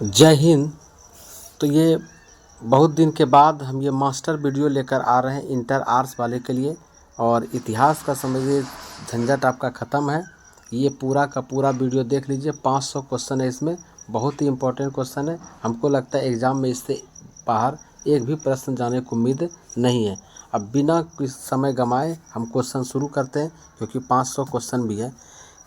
जय हिंद। तो ये बहुत दिन के बाद हम ये मास्टर वीडियो लेकर आ रहे हैं इंटर आर्ट्स वाले के लिए। और इतिहास का समझिए झंझट आपका ख़त्म है। ये पूरा का पूरा वीडियो देख लीजिए। 500 क्वेश्चन है इसमें, बहुत ही इंपॉर्टेंट क्वेश्चन है। हमको लगता है एग्ज़ाम में इससे बाहर एक भी प्रश्न जाने को उम्मीद नहीं है। अब बिना कुछ समय गंवाए हम क्वेश्चन शुरू करते हैं, क्योंकि 500 क्वेश्चन भी है।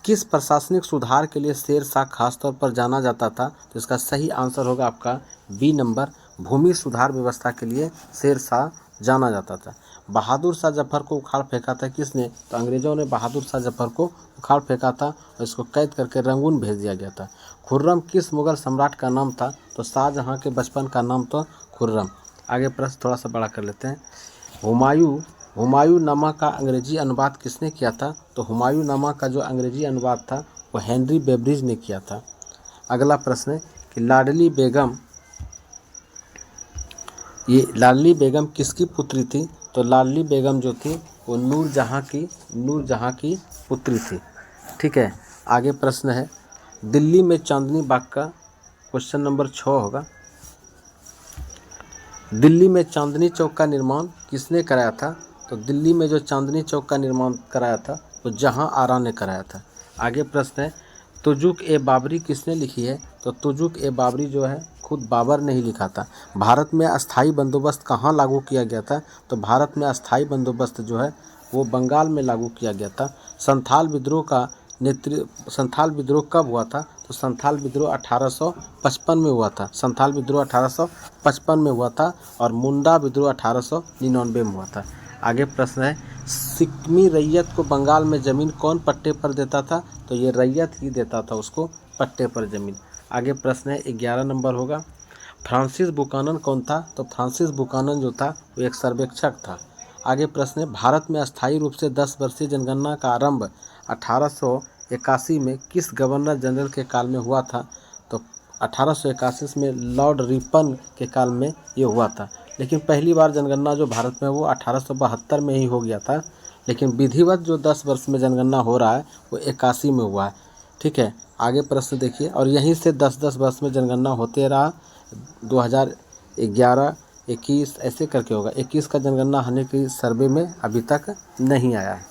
किस प्रशासनिक सुधार के लिए शेरशाह खासतौर पर जाना जाता था? तो इसका सही आंसर होगा आपका बी नंबर, भूमि सुधार व्यवस्था के लिए शेरशाह जाना जाता था। बहादुर शाह जफर को उखाड़ फेंका था किसने? तो अंग्रेजों ने बहादुर शाह जफर को उखाड़ फेंका था और इसको कैद करके रंगून भेज दिया गया था। खुर्रम किस मुगल सम्राट का नाम था? तो शाहजहां के बचपन का नाम तो खुर्रम। आगे प्रश्न थोड़ा सा बड़ा कर लेते हैं। हुमायूं नामा का अंग्रेजी अनुवाद किसने किया था? तो हुमायूं नामा का जो अंग्रेजी अनुवाद था वो हेनरी बेब्रिज ने किया था। अगला प्रश्न है कि लाडली बेगम किसकी पुत्री थी? तो लाडली बेगम जो थी वो नूरजहां की पुत्री थी। ठीक है। आगे प्रश्न है, दिल्ली में चांदनी बाग का क्वेश्चन नंबर 6 होगा। दिल्ली में चांदनी चौक का निर्माण किसने कराया था? तो दिल्ली में जो चांदनी चौक का निर्माण कराया था वो जहां आरा ने कराया था। आगे प्रश्न है, तुजुक ए बाबरी किसने लिखी है? तो तुजुक ए बाबरी जो है खुद बाबर ने ही लिखा था। भारत में अस्थाई बंदोबस्त कहाँ लागू किया गया था? तो भारत में अस्थाई बंदोबस्त जो है वो बंगाल में लागू किया गया था। संथाल विद्रोह कब हुआ था? तो संथाल विद्रोह 1855 में हुआ था। संथाल विद्रोह 1855 में हुआ था और मुंडा विद्रोह 1899 में हुआ था। आगे प्रश्न है, सिक्किमी रैयत को बंगाल में ज़मीन कौन पट्टे पर देता था? तो ये रैयत ही देता था उसको पट्टे पर ज़मीन। आगे प्रश्न है 11 नंबर होगा, फ्रांसिस बुकानन कौन था? तो फ्रांसिस बुकानन जो था वो एक सर्वेक्षक था। आगे प्रश्न है, भारत में अस्थायी रूप से 10 वर्षीय जनगणना का आरंभ 1881 में किस गवर्नर जनरल के काल में हुआ था? तो 1881 में लॉर्ड रिपन के काल में ये हुआ था। लेकिन पहली बार जनगणना जो भारत में वो 1872 में ही हो गया था। लेकिन विधिवत जो 10 वर्ष में जनगणना हो रहा है वो 81 में हुआ है। ठीक है। आगे प्रश्न देखिए, और यहीं से 10-10 वर्ष में जनगणना होते रहा। 2011, 21 ऐसे करके होगा। 21 का जनगणना होने की सर्वे में अभी तक नहीं आया है।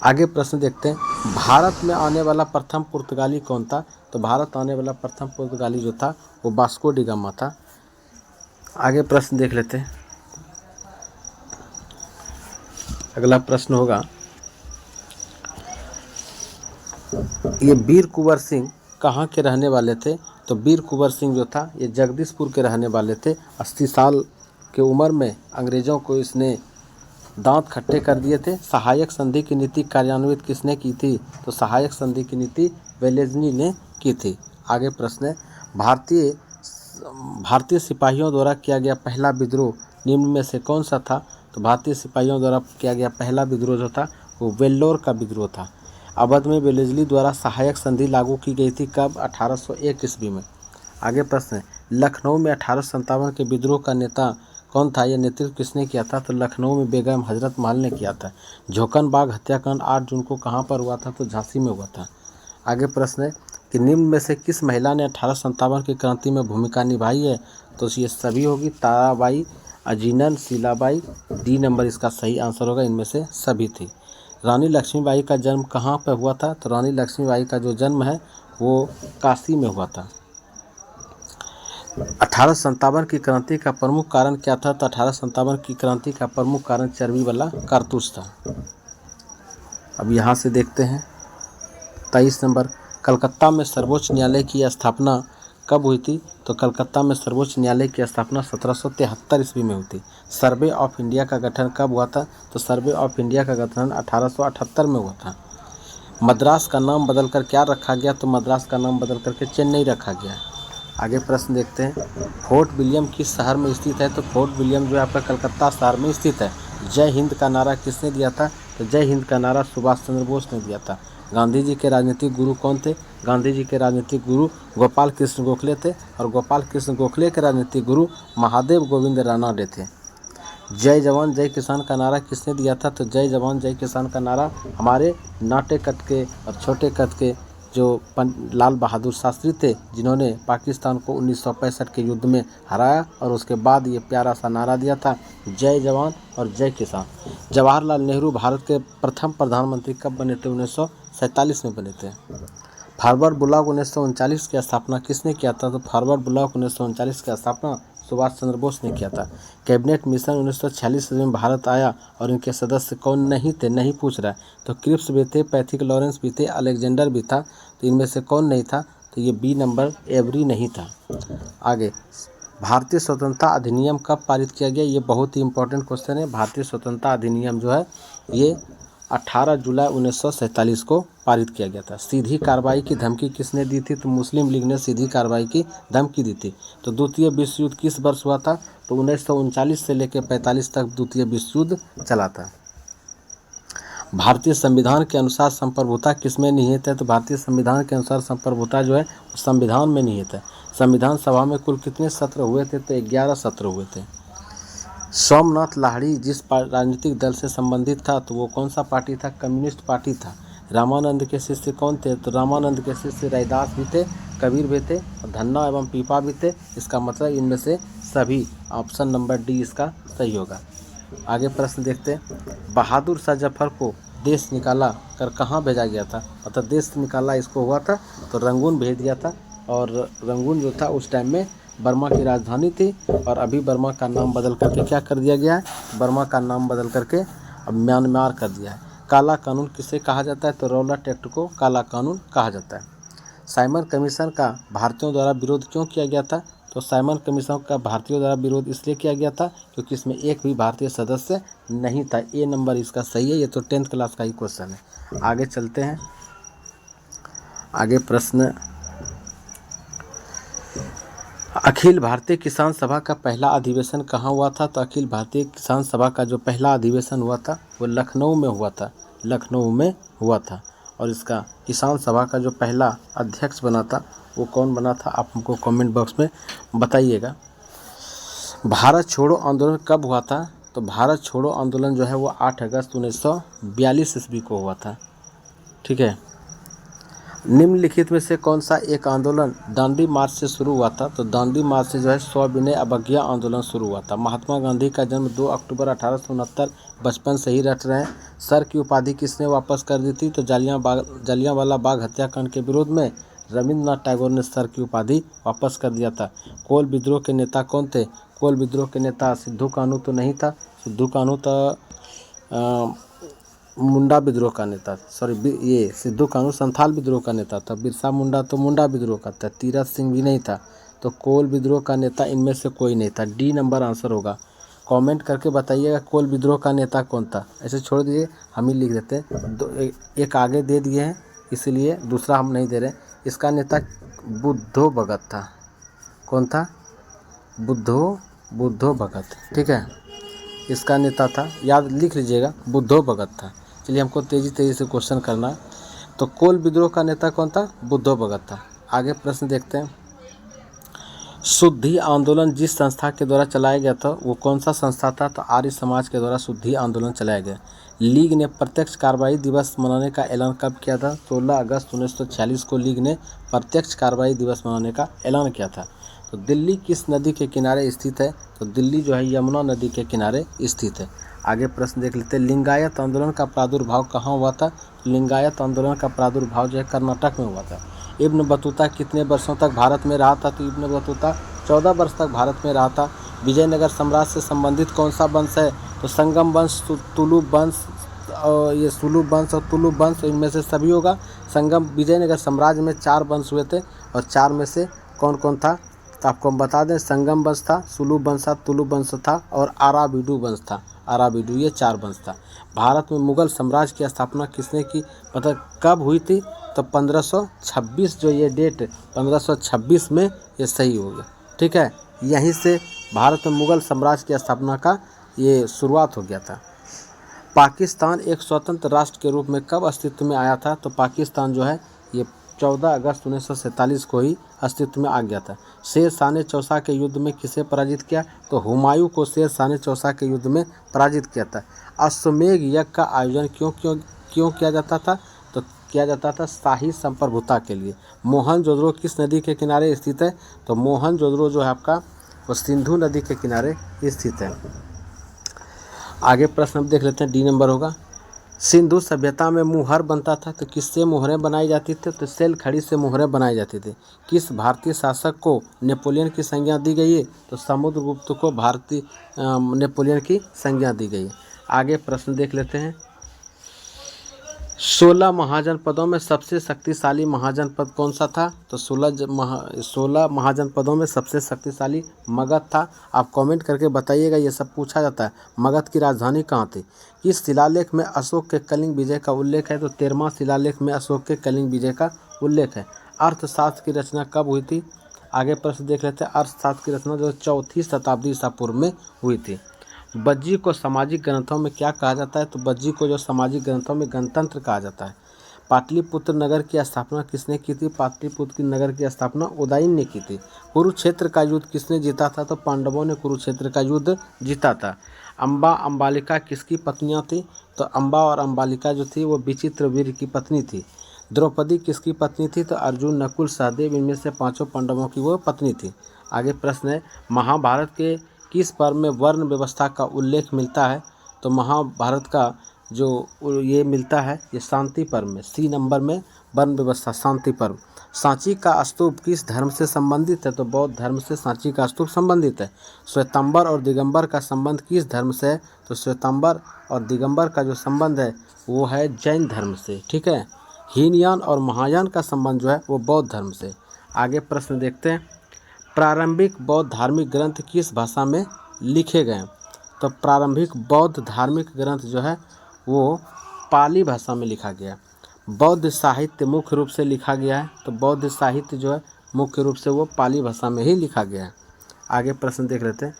आगे प्रश्न देखते हैं, भारत में आने वाला प्रथम पुर्तगाली कौन था? तो भारत आने वाला प्रथम पुर्तगाली जो था वो वास्को डी गामा था। आगे प्रश्न देख लेते हैं। अगला प्रश्न होगा, ये वीर कुंवर सिंह कहाँ के रहने वाले थे? तो वीर कुंवर सिंह जो था ये जगदीशपुर के रहने वाले थे। 80 साल की उम्र में अंग्रेज़ों को इसने दांत खट्टे कर दिए थे। सहायक संधि की नीति कार्यान्वित किसने की थी? तो सहायक संधि की नीति वेलेज़ली ने की थी। आगे प्रश्न है, भारतीय सिपाहियों द्वारा किया गया पहला विद्रोह निम्न में से कौन सा था? तो भारतीय सिपाहियों द्वारा किया गया पहला विद्रोह जो था वो वेल्लोर का विद्रोह था। अवध में वेलेज़ली द्वारा सहायक संधि लागू की गई थी कब? 1801 ईस्वी में। आगे प्रश्न है, लखनऊ में 1857 के विद्रोह का नेता कौन था? यह नेतृत्व किसने किया था? तो लखनऊ में बेगम हजरत महल ने किया था। झोंकन बाग हत्याकांड 8 जून को कहाँ पर हुआ था? तो झांसी में हुआ था। आगे प्रश्न है कि निम्न में से किस महिला ने 1857 की क्रांति में भूमिका निभाई है? तो ये सभी होगी, ताराबाई, अजीनन, शीलाबाई। डी नंबर इसका सही आंसर होगा, इनमें से सभी थी। रानी लक्ष्मीबाई का जन्म कहाँ पर हुआ था? तो रानी लक्ष्मीबाई का जो जन्म है वो काशी में हुआ था। 1857 की क्रांति का प्रमुख कारण क्या था? तो 1857 की क्रांति का प्रमुख कारण चर्बी वाला कारतूस था। अब यहाँ से देखते हैं 23 नंबर, कलकत्ता में सर्वोच्च न्यायालय की स्थापना कब हुई थी? तो कलकत्ता में सर्वोच्च न्यायालय की स्थापना 1773 ईस्वी में हुई थी। सर्वे ऑफ इंडिया का गठन कब हुआ था? तो सर्वे ऑफ इंडिया का गठन 1878 में हुआ था। मद्रास का नाम बदलकर क्या रखा गया? तो मद्रास का नाम बदल करके चेन्नई रखा गया। आगे प्रश्न देखते हैं, फोर्ट विलियम किस शहर में स्थित है? तो फोर्ट विलियम जो है आपका कलकत्ता शहर में स्थित है। जय हिंद का नारा किसने दिया था? तो जय हिंद का नारा सुभाष चंद्र बोस ने दिया था। गांधी जी के राजनीतिक गुरु कौन थे? गांधी जी के राजनीतिक गुरु गोपाल कृष्ण गोखले थे और गोपाल कृष्ण गोखले के राजनीतिक गुरु महादेव गोविंद रानडे थे। जय जवान जय किसान का नारा किसने दिया था? तो जय जवान जय किसान का नारा हमारे नाटे कद के और छोटे कद के लाल बहादुर शास्त्री थे, जिन्होंने पाकिस्तान को 1965 के युद्ध में हराया और उसके बाद ये प्यारा सा नारा दिया था, जय जवान और जय किसान। जवाहरलाल नेहरू भारत के प्रथम प्रधानमंत्री कब बने थे? 1947 में बने थे। फारवर्ड ब्लॉक 1939 की स्थापना किसने किया था? तो फारवर्ड ब्लॉक 1939 की स्थापना सुभाष चंद्र बोस ने किया था। कैबिनेट मिशन 1946 में भारत आया और इनके सदस्य कौन नहीं थे? नहीं पूछ रहा है, तो क्रिप्स भी थे, पैथिक लॉरेंस भी थे, अलेक्जेंडर भी था, तो इनमें से कौन नहीं था? तो ये बी नंबर एवरी नहीं था। आगे, भारतीय स्वतंत्रता अधिनियम कब पारित किया गया? ये बहुत ही इंपॉर्टेंट क्वेश्चन है। भारतीय स्वतंत्रता अधिनियम जो है ये 18 जुलाई 1947 को पारित किया गया था। सीधी कार्रवाई की धमकी किसने दी थी? तो मुस्लिम लीग ने सीधी कार्रवाई की धमकी दी थी। तो द्वितीय विश्व युद्ध किस वर्ष हुआ था? तो 1939 से लेकर 45 तक द्वितीय विश्व युद्ध चला था। भारतीय संविधान के अनुसार संप्रभुता किसमें निहित है? तो भारतीय संविधान के अनुसार संप्रभुता जो है संविधान में निहित है। संविधान सभा में कुल कितने सत्र हुए थे? तो 11 सत्र हुए थे। सोमनाथ लाहिड़ी जिस राजनीतिक दल से संबंधित था, तो वो कौन सा पार्टी था? कम्युनिस्ट पार्टी था। रामानंद के शिष्य कौन थे? तो रामानंद के शिष्य रैदास भी थे, कबीर भी थे, धन्ना एवं पीपा भी थे। इसका मतलब इनमें से सभी, ऑप्शन नंबर डी इसका सही होगा। आगे प्रश्न देखते हैं। बहादुर शाह जफर को देश निकाला कर कहाँ भेजा गया था? मतलब देश निकाला इसको हुआ था तो रंगून भेज दिया था, और रंगून जो था उस टाइम में बर्मा की राजधानी थी, और अभी बर्मा का नाम बदल करके क्या कर दिया गया है? बर्मा का नाम बदल करके अब म्यांमार कर दिया है। काला कानून किसे कहा जाता है? तो रौलट एक्ट को काला कानून कहा जाता है। साइमन कमीशन का भारतीयों द्वारा विरोध क्यों किया गया था? तो साइमन कमीशन का भारतीयों द्वारा विरोध इसलिए किया गया था क्योंकि इसमें एक भी भारतीय सदस्य नहीं था। ए नंबर इसका सही है। ये तो 10th क्लास का ही क्वेश्चन है। आगे चलते हैं। आगे प्रश्न, अखिल भारतीय किसान सभा का पहला अधिवेशन कहाँ हुआ था? तो अखिल भारतीय किसान सभा का जो पहला अधिवेशन हुआ था वो लखनऊ में हुआ था। लखनऊ में हुआ था। और इसका किसान सभा का जो पहला अध्यक्ष बना था वो कौन बना था? आप हमको कमेंट बॉक्स में बताइएगा। भारत छोड़ो आंदोलन कब हुआ था? तो भारत छोड़ो आंदोलन जो है वो 8 अगस्त 1942 ईस्वी को हुआ था। ठीक है। निम्नलिखित में से कौन सा एक आंदोलन दांडी मार्च से शुरू हुआ था? तो दांडी मार्च से जो है सविनय अवज्ञा आंदोलन शुरू हुआ था। महात्मा गांधी का जन्म 2 अक्टूबर 1869 बचपन से ही रट रहे हैं। सर की उपाधि किसने वापस कर दी थी? तो जलियांवाला बाग हत्याकांड के विरोध में रविंद्रनाथ टैगोर ने सर की उपाधि वापस कर दिया था। कोल विद्रोह के नेता कौन थे? कोल विद्रोह के नेता सिद्धू कान्हू तो नहीं था। सिद्धू कान्हू तो मुंडा विद्रोह का नेता, ये सिद्धू कान्हू संथाल विद्रोह का नेता था। बिरसा मुंडा तो मुंडा विद्रोह का था। तीरथ सिंह भी नहीं था। तो कोल विद्रोह का नेता इनमें से कोई नहीं था। डी नंबर आंसर होगा। कमेंट करके बताइएगा कोल विद्रोह का नेता कौन था। ऐसे छोड़ दीजिए, हम ही लिख देते हैं। एक आगे दे दिए हैं इसीलिए दूसरा हम नहीं दे रहे। इसका नेता बुद्धो भगत था। कौन था? बुद्धो भगत। ठीक है, इसका नेता था, याद लिख लीजिएगा, बुद्धो भगत था। चलिए हमको तेज़ी से क्वेश्चन करना है। तो कोल विद्रोह का नेता कौन था? बुद्धो भगत था। आगे प्रश्न देखते हैं। शुद्धि आंदोलन जिस संस्था के द्वारा चलाया गया था वो कौन सा संस्था था? तो आर्य समाज के द्वारा शुद्धि आंदोलन चलाया गया। लीग ने प्रत्यक्ष कार्रवाई दिवस मनाने का ऐलान कब किया था? 16 अगस्त 1946 को लीग ने प्रत्यक्ष कार्रवाई दिवस मनाने का ऐलान किया था। तो दिल्ली किस नदी के किनारे स्थित है? तो दिल्ली जो है यमुना नदी के किनारे स्थित है। आगे प्रश्न देख लेते हैं। लिंगायत आंदोलन का प्रादुर्भाव कहाँ हुआ था? लिंगायत आंदोलन का प्रादुर्भाव जो है कर्नाटक में हुआ था। इब्न बतूता कितने वर्षों तक भारत में रहा था? तो इब्न बतूता 14 वर्ष तक भारत में रहा था। विजयनगर साम्राज्य से संबंधित कौन सा वंश है? तो संगम वंश, तुलुप वंश, और ये सुलुप वंश और तुलुप वंश, इनमें से सभी होगा। संगम विजयनगर साम्राज्य में 4 वंश हुए थे, और 4 में से कौन कौन था? तो आपको हम बता दें, संगम वंश था, सुलुप वंश था, तुलुप वंश था और आराविडू वंश था। आराविडू, ये 4 वंश था। भारत में मुगल साम्राज्य की स्थापना किसने की? मतलब कब हुई थी? तो 1526, जो ये डेट 1526 में ये सही हो गया। ठीक है, यहीं से भारत में मुगल साम्राज्य की स्थापना का ये शुरुआत हो गया था। पाकिस्तान एक स्वतंत्र राष्ट्र के रूप में कब अस्तित्व में आया था? तो पाकिस्तान जो है ये 14 अगस्त 1947 को ही अस्तित्व में आ गया था। शेर शाह ने चौसा के युद्ध में किसे पराजित किया? तो हुमायूं को शेर शाह ने चौसा के युद्ध में पराजित किया था। अश्वमेध यज्ञ का आयोजन क्यों किया जाता था? तो किया जाता था शाही संप्रभुता के लिए। मोहनजोदड़ो किस नदी के किनारे स्थित है? तो मोहनजोदड़ो जो है आपका वो सिंधु नदी के किनारे स्थित है। आगे प्रश्न देख लेते हैं, डी नंबर होगा। सिंधु सभ्यता में मुहर बनता था तो किससे मुहरें बनाई जाती थी? तो सेल खड़ी से मुहरें बनाई जाती थी। किस भारतीय शासक को नेपोलियन की संज्ञा दी गई है? तो समुद्रगुप्त को भारतीय नेपोलियन की संज्ञा दी गई है। आगे प्रश्न देख लेते हैं। 16 महाजनपदों में सबसे शक्तिशाली महाजनपद कौन सा था? तो 16 महाजनपदों में सबसे शक्तिशाली मगध था। आप कमेंट करके बताइएगा, ये सब पूछा जाता है। मगध की राजधानी कहाँ थी? किस शिलालेख में अशोक के कलिंग विजय का उल्लेख है? तो 13वां शिलालेख में अशोक के कलिंग विजय का उल्लेख है। अर्थशास्त्र की रचना कब हुई थी? आगे प्रश्न देख लेते हैं। अर्थशास्त्र की रचना जो 4वीं शताब्दी ईसा पूर्व में हुई थी। बज्जी को सामाजिक ग्रंथों में क्या कहा जाता है? तो बज्जी को जो सामाजिक ग्रंथों में गणतंत्र कहा जाता है। पाटलिपुत्र नगर की स्थापना किसने की थी? पाटलिपुत्र नगर की स्थापना उदयन ने की थी। कुरुक्षेत्र का युद्ध किसने जीता था? तो पांडवों ने कुरुक्षेत्र का युद्ध जीता था। अम्बा अंबालिका किसकी पत्नियां थी? तो अम्बा और अंबालिका जो थी वो विचित्रवीर्य की पत्नी थी। द्रौपदी किसकी पत्नी थी? तो अर्जुन, नकुल, सहदेव, इनमें से 5 पांडवों की वो पत्नी थी। आगे प्रश्न है, महाभारत के किस पर्व में वर्ण व्यवस्था का उल्लेख मिलता है? तो महाभारत का जो ये मिलता है ये शांति पर्व में, सी नंबर में वर्ण व्यवस्था शांति पर्व। सांची का स्तूप किस धर्म से संबंधित है? तो बौद्ध धर्म से सांची का स्तूप संबंधित है। श्वेतांबर और दिगंबर का संबंध किस धर्म से है? तो श्वेतांबर और दिगंबर का जो संबंध है वो है जैन धर्म से। ठीक है। हीनयान और महायान का संबंध जो है वो बौद्ध धर्म से। आगे प्रश्न देखते हैं। प्रारंभिक बौद्ध धार्मिक ग्रंथ किस भाषा में लिखे गए? तो प्रारंभिक बौद्ध धार्मिक ग्रंथ जो है वो पाली भाषा में लिखा गया। बौद्ध साहित्य मुख्य रूप से लिखा गया है, तो बौद्ध साहित्य जो है मुख्य रूप से वो पाली भाषा में ही लिखा गया है। आगे प्रश्न देख लेते हैं।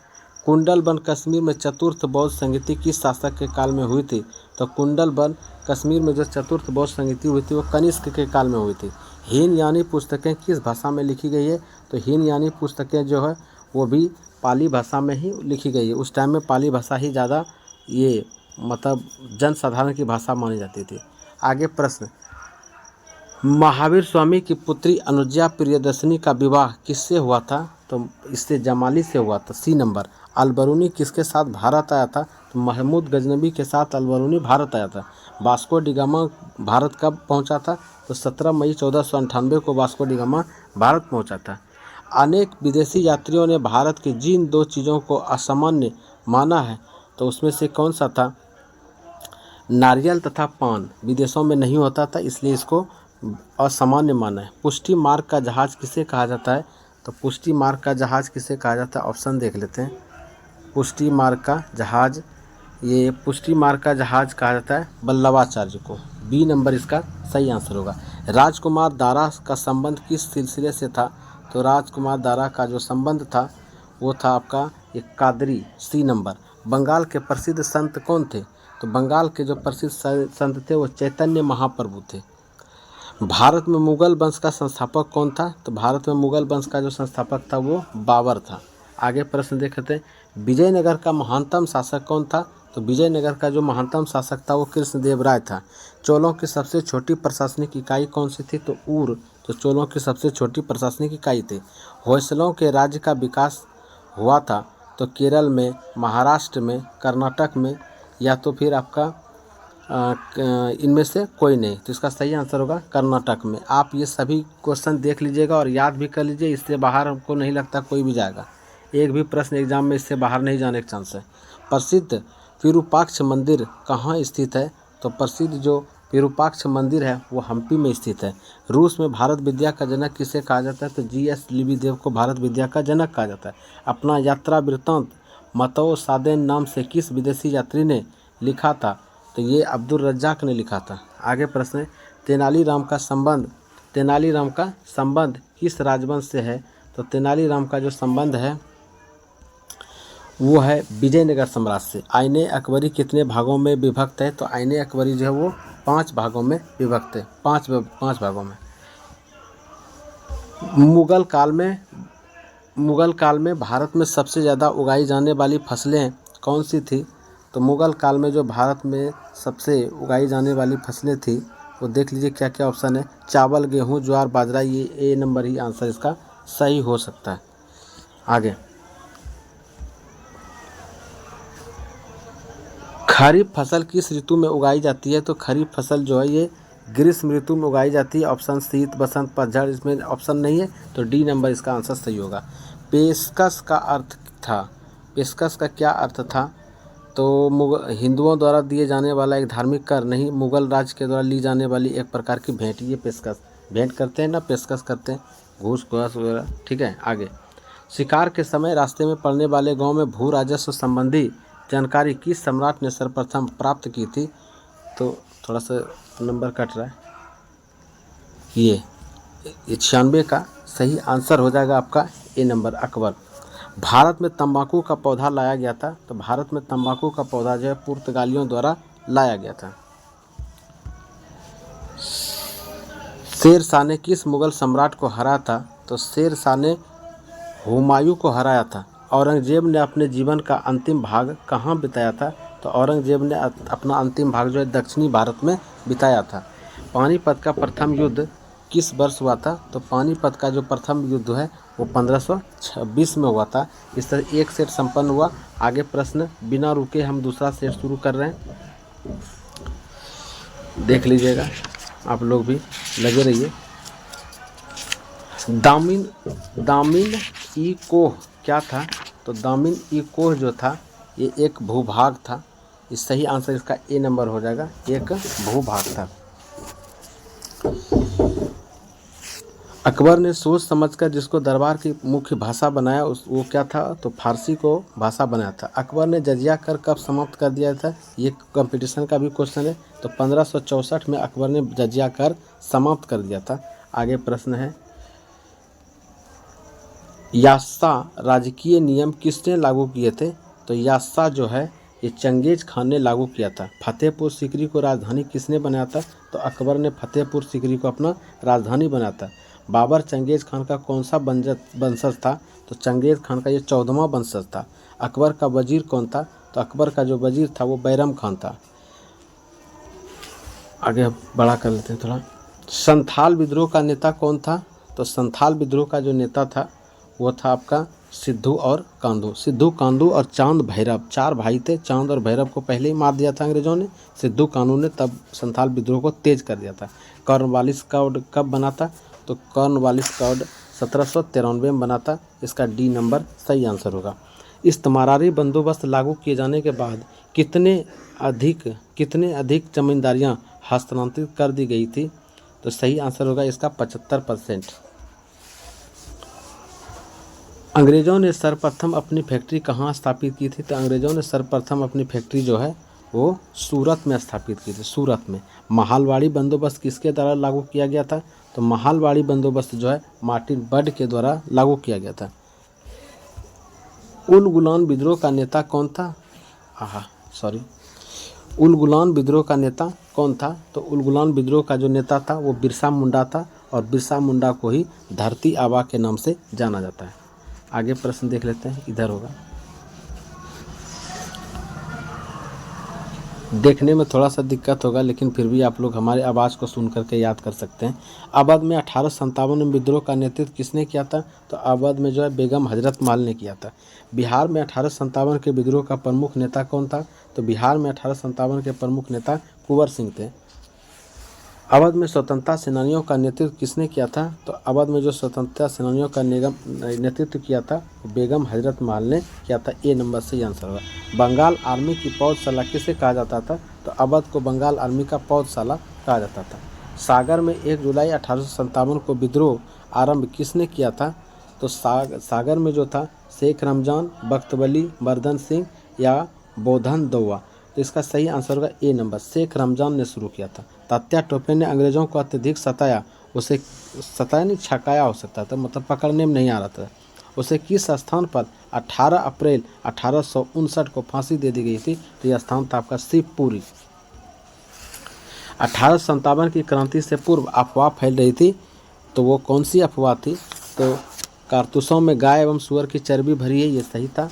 कुंडलबन कश्मीर में चतुर्थ बौद्ध संगीति किस शासक के काल में हुई थी? तो कुंडलबन कश्मीर में जो चतुर्थ बौद्ध संगीति हुई थी वो कनिष्क के काल में हुई थी। हीनयानी पुस्तकें किस भाषा में लिखी गई है? तो हीनयानी पुस्तकें जो है वो भी पाली भाषा में ही लिखी गई है। उस टाइम में पाली भाषा ही ज़्यादा ये मतलब जनसाधारण की भाषा मानी जाती थी। आगे प्रश्न, महावीर स्वामी की पुत्री अनुजा प्रियदर्शनी का विवाह किससे हुआ था? तो इससे जमाली से हुआ था, सी नंबर। अलबरूनी किसके साथ भारत आया था? तो महमूद गजनबी के साथ अलबरूनी भारत आया था। वास्को डी गामा भारत कब पहुंचा था? तो 17 मई 1498 को वास्को डी गामा भारत पहुंचा था। अनेक विदेशी यात्रियों ने भारत की जिन 2 चीज़ों को असामान्य माना है तो उसमें से कौन सा था? नारियल तथा पान विदेशों में नहीं होता था, इसलिए इसको असामान्य माना है। पुष्टि मार्ग का जहाज किसे कहा जाता है? तो पुष्टि मार्ग का जहाज किसे कहा जाता है? ऑप्शन देख लेते हैं। पुष्टि मार्ग का जहाज, ये पुष्टि मार्ग का जहाज कहा जाता है बल्लभाचार्य को। बी नंबर इसका सही आंसर होगा। राजकुमार दारा का संबंध किस सिलसिले से था? तो राजकुमार दारा का जो संबंध था वो था आपका एक कादरी, सी नंबर। बंगाल के प्रसिद्ध संत कौन थे? तो बंगाल के जो प्रसिद्ध संत थे वो चैतन्य महाप्रभु थे। भारत में मुगल वंश का संस्थापक कौन था? तो भारत में मुगल वंश का जो संस्थापक था वो बाबर था। आगे प्रश्न देखते हैं। विजयनगर का महानतम शासक कौन था? तो विजयनगर का जो महानतम शासक था वो कृष्णदेव राय था। चोलों की सबसे छोटी प्रशासनिक इकाई कौन सी थी? तो ऊर, तो चोलों की सबसे छोटी प्रशासनिक इकाई थी। होयसलों के राज्य का विकास हुआ था तो केरल में, महाराष्ट्र में, कर्नाटक में, या तो फिर आपका इनमें से कोई नहीं। तो इसका सही आंसर होगा कर्नाटक में। आप ये सभी क्वेश्चन देख लीजिएगा और याद भी कर लीजिए, इससे बाहर हमको नहीं लगता कोई भी जाएगा। एक भी प्रश्न एग्जाम में इससे बाहर नहीं जाने का चांस है। प्रसिद्ध विरूपाक्ष मंदिर कहाँ स्थित है? तो प्रसिद्ध जो विरूपाक्ष मंदिर है वो हम्पी में स्थित है। रूस में भारत विद्या का जनक किसे कहा जाता है? तो जीएस लिबिदेव को भारत विद्या का जनक कहा जाता है। अपना यात्रा वृत्तांत मतओ सादेन नाम से किस विदेशी यात्री ने लिखा था? तो ये अब्दुल रज्जाक ने लिखा था। आगे प्रश्न है। तेनालीराम का संबंध किस राजवंश से है? तो तेनालीराम का जो संबंध है वो है विजयनगर साम्राज्य से। आईने अकबरी कितने भागों में विभक्त है? तो आईने अकबरी जो है वो 5 भागों में विभक्त है, 5 भागों में। मुगल काल में भारत में सबसे ज़्यादा उगाई जाने वाली फसलें कौन सी थी? तो मुगल काल में जो भारत में सबसे उगाई जाने वाली फसलें थी वो देख लीजिए क्या क्या ऑप्शन है। चावल, गेहूँ, ज्वार, बाजरा, ये ए नंबर ही आंसर इसका सही हो सकता है। आगे, खरीफ फसल किस ऋतु में उगाई जाती है? तो खरीफ फसल जो है ये ग्रीष्म ऋतु में उगाई जाती है। ऑप्शन शीत, बसंत, पतझड़, इसमें ऑप्शन नहीं है, तो डी नंबर इसका आंसर सही होगा। पेशकश का अर्थ था, पेशकश का क्या अर्थ था? तो हिंदुओं द्वारा दिए जाने वाला एक धार्मिक कर, नहीं मुगल राज के द्वारा ली जाने वाली एक प्रकार की भेंट, ये पेशकश, भेंट करते हैं ना, पेशकश करते हैं, घूस घास वगैरह। ठीक है, आगे, शिकार के समय रास्ते में पड़ने वाले गांव में भू राजस्व संबंधी जानकारी किस सम्राट ने सर्वप्रथम प्राप्त की थी? तो थोड़ा सा नंबर कट रहा है, ये 96 का सही आंसर हो जाएगा आपका ए नंबर, अकबर। भारत में तंबाकू का पौधा लाया गया था? तो भारत में तंबाकू का पौधा जो है पुर्तगालियों द्वारा लाया गया था। शेर शाह ने किस मुगल सम्राट को हराया था? तो शेर शाह ने हुमायूं को हराया था। औरंगजेब ने अपने जीवन का अंतिम भाग कहाँ बिताया था? तो औरंगजेब ने अपना अंतिम भाग जो है दक्षिणी भारत में बिताया था। पानीपत का प्रथम युद्ध किस वर्ष हुआ था? तो पानीपत का जो प्रथम युद्ध है वो 1526 में हुआ था। इस तरह एक सेट संपन्न हुआ। आगे प्रश्न बिना रुके हम दूसरा सेट शुरू कर रहे हैं, देख लीजिएगा, आप लोग भी लगे रहिए। दामिन ई कोह क्या था? तो दामिन ई कोह जो था ये एक भूभाग था। इस सही आंसर इसका ए नंबर हो जाएगा, एक भूभाग था। अकबर ने सोच समझकर जिसको दरबार की मुख्य भाषा बनाया वो क्या था? तो फारसी को भाषा बनाया था। अकबर ने जजिया कर कब समाप्त कर दिया था? ये कंपटीशन का भी क्वेश्चन है। तो 1564 में अकबर ने जजिया कर समाप्त कर दिया था। आगे प्रश्न है, यास्सा राजकीय नियम किसने लागू किए थे? तो यास्सा जो है ये चंगेज खान ने लागू किया था। फतेहपुर सीकरी को राजधानी किसने बनाया था? तो अकबर ने फतेहपुर सीकरी को अपना राजधानी बनाया था। बाबर चंगेज खान का कौन सा वंशज था? तो चंगेज खान का ये 14वां वंशज था। अकबर का वजीर कौन था? तो अकबर का जो वजीर था वो बैरम खान था। आगे बड़ा कर लेते हैं थोड़ा। संथाल विद्रोह का नेता कौन था? तो संथाल विद्रोह का जो नेता था वो था आपका सिद्धू और कांदू। सिद्धू, कांदू और चांद भैरव, 4 भाई थे। चांद और भैरव को पहले ही मार दिया था अंग्रेजों ने। सिद्धू कानू ने तब संथाल विद्रोह को तेज कर दिया था। कॉर्नवालिस कोड कब बना था? तो कॉर्नवालिस कोड 1793 में बना था। इसका डी नंबर सही आंसर होगा। इस्तमारारी बंदोबस्त लागू किए जाने के बाद कितने अधिक जमींदारियां हस्तांतरित कर दी गई थी? तो सही आंसर होगा इसका 75%। अंग्रेज़ों ने सर्वप्रथम अपनी फैक्ट्री कहाँ स्थापित की थी? तो अंग्रेज़ों ने सर्वप्रथम अपनी फैक्ट्री जो है वो सूरत में स्थापित की थी, सूरत में। महालवाड़ी बंदोबस्त किसके द्वारा लागू किया गया था? तो महालवाड़ी बंदोबस्त जो है मार्टिन बर्ड के द्वारा लागू किया गया था। उल गुलान विद्रोह का नेता कौन था? उल गुलान विद्रोह का नेता कौन था? तो उल गुलान विद्रोह का जो नेता था वो बिरसा मुंडा था, और बिरसा मुंडा को ही धरती आबा के नाम से जाना जाता है। आगे प्रश्न देख लेते हैं, इधर होगा। देखने में थोड़ा सा दिक्कत होगा, लेकिन फिर भी आप लोग हमारे आवाज़ को सुन करके याद कर सकते हैं। अवध में 1857 में विद्रोह का नेतृत्व किसने किया था? तो अवध में जो है बेगम हजरत महल ने किया था। बिहार में 1857 के विद्रोह का प्रमुख नेता कौन था? तो बिहार में 1857 के प्रमुख नेता कुंवर सिंह थे। अवध में स्वतंत्रता सेनानियों का नेतृत्व किसने किया था? तो अवध में जो स्वतंत्रता सेनानियों का नेतृत्व किया था बेगम हजरत महल ने किया था। ए नंबर से आंसर होगा। बंगाल आर्मी की पौधशाला किसे कहा जाता था? तो अवध को बंगाल आर्मी का पौधशाला कहा जाता था। सागर में 1 जुलाई 1857 को विद्रोह आरंभ किसने किया था? तो सागर में जो था शेख रमजान, बख्तवली, मर्दन सिंह या बोधन दौआ। तो इसका सही आंसर होगा ए नंबर, शेख रमजान ने शुरू किया था। तात्या टोपे ने अंग्रेजों को अत्यधिक सताया, उसे सताया नहीं, छकाया हो सकता था, मतलब पकड़ने में नहीं आ रहा था। उसे किस स्थान पर 18 अप्रैल 1859 को फांसी दे दी गई थी? तो यह स्थान था आपका शिवपुरी। 1857 की क्रांति से पूर्व अफवाह फैल रही थी, तो वो कौन सी अफवाह थी? तो कारतूसों में गाय एवं सुअर की चर्बी भरी है, ये सही था।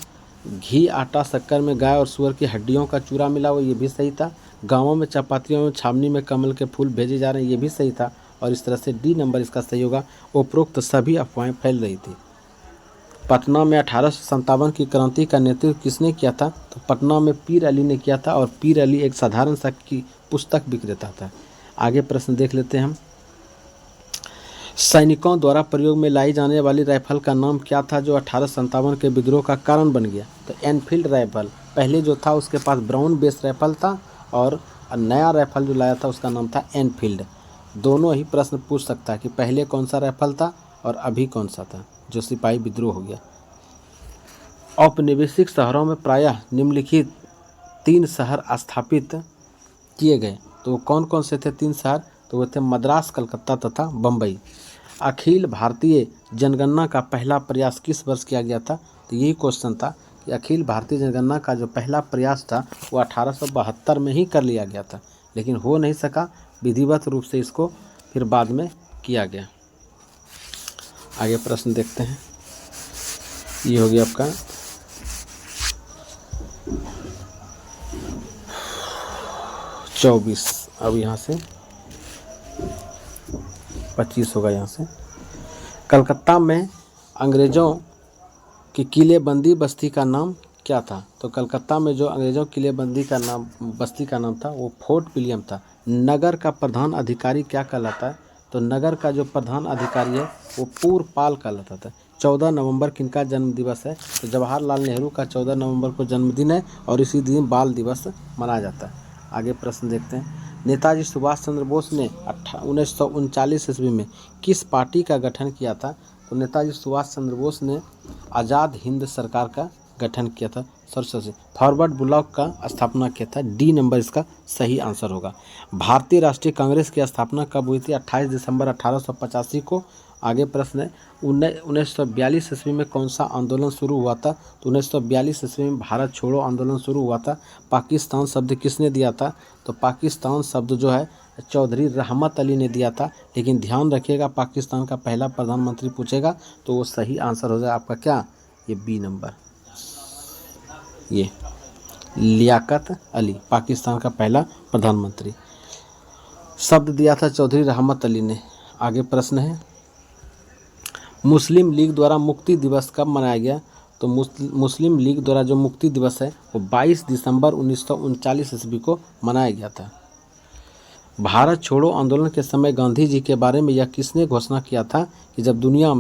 घी, आटा, शक्कर में गाय और सुअर की हड्डियों का चूरा मिला हुआ, ये भी सही था। गाँवों में चपातियों में छावनी में कमल के फूल भेजे जा रहे हैं, ये भी सही था। और इस तरह से डी नंबर इसका सही होगा। उपरोक्त सभी अफवाहें फैल रही थी। पटना में 1857 की क्रांति का नेतृत्व किसने किया था? तो पटना में पीर अली ने किया था। और पीर अली एक साधारण सा की पुस्तक विक्रेता था। आगे प्रश्न देख लेते हैं हम। सैनिकों द्वारा प्रयोग में लाई जाने वाली राइफल का नाम क्या था जो 1857 के विद्रोह का कारण बन गया? तो एनफील्ड राइफल। पहले जो था उसके पास ब्राउन बेस राइफल था और नया राइफल जो लाया था उसका नाम था एनफील्ड। दोनों ही प्रश्न पूछ सकता है कि पहले कौन सा राइफल था और अभी कौन सा था जो सिपाही विद्रोह हो गया। औपनिवेशिक शहरों में प्रायः निम्नलिखित 3 शहर स्थापित किए गए। तो वो कौन कौन से थे 3 शहर? तो वो थे मद्रास, कलकत्ता तथा बम्बई। अखिल भारतीय जनगणना का पहला प्रयास किस वर्ष किया गया था? तो यही क्वेश्चन था कि अखिल भारतीय जनगणना का जो पहला प्रयास था वो 1872 में ही कर लिया गया था, लेकिन हो नहीं सका। विधिवत रूप से इसको फिर बाद में किया गया। आगे प्रश्न देखते हैं। ये हो गया आपका 24। अब यहाँ से 25 होगा। यहाँ से कलकत्ता में अंग्रेज़ों की किलेबंदी बस्ती का नाम क्या था? तो कलकत्ता में जो अंग्रेज़ों की किलेबंदी का नाम बस्ती का नाम था वो फोर्ट विलियम था। नगर का प्रधान अधिकारी क्या कहलाता है? तो नगर का जो प्रधान अधिकारी है वो पूर्वपाल कहलाता था। 14 नवंबर किनका जन्म दिवस है? तो जवाहरलाल नेहरू का 14 नवंबर को जन्मदिन है और इसी दिन बाल दिवस मनाया जाता है। आगे प्रश्न देखते हैं। नेताजी सुभाष चंद्र बोस ने 1939 ईस्वी में किस पार्टी का गठन किया था? तो नेताजी सुभाष चंद्र बोस ने आज़ाद हिंद सरकार का गठन किया था। सरसों फॉरवर्ड ब्लॉक का स्थापना किया था। डी नंबर इसका सही आंसर होगा। भारतीय राष्ट्रीय कांग्रेस की स्थापना कब हुई थी? 28 दिसंबर 1885 को। आगे प्रश्न है 1942 ईस्वी में कौन सा आंदोलन शुरू हुआ था? तो 1942 ईस्वी में भारत छोड़ो आंदोलन शुरू हुआ था। पाकिस्तान शब्द किसने दिया था? तो पाकिस्तान शब्द जो है चौधरी रहमत अली ने दिया था। लेकिन ध्यान रखिएगा पाकिस्तान का पहला प्रधानमंत्री पूछेगा तो वो सही आंसर हो जाए आपका क्या? ये बी नंबर, ये लियाकत अली पाकिस्तान का पहला प्रधानमंत्री। शब्द दिया था चौधरी रहमत अली ने। आगे प्रश्न है मुस्लिम लीग द्वारा मुक्ति दिवस कब मनाया गया? तो मुस्लिम लीग द्वारा जो मुक्ति दिवस है वो 22 दिसंबर 1939 ईस्वी को मनाया गया था। भारत छोड़ो आंदोलन के समय गांधी जी के बारे में यह किसने घोषणा किया था कि जब दुनिया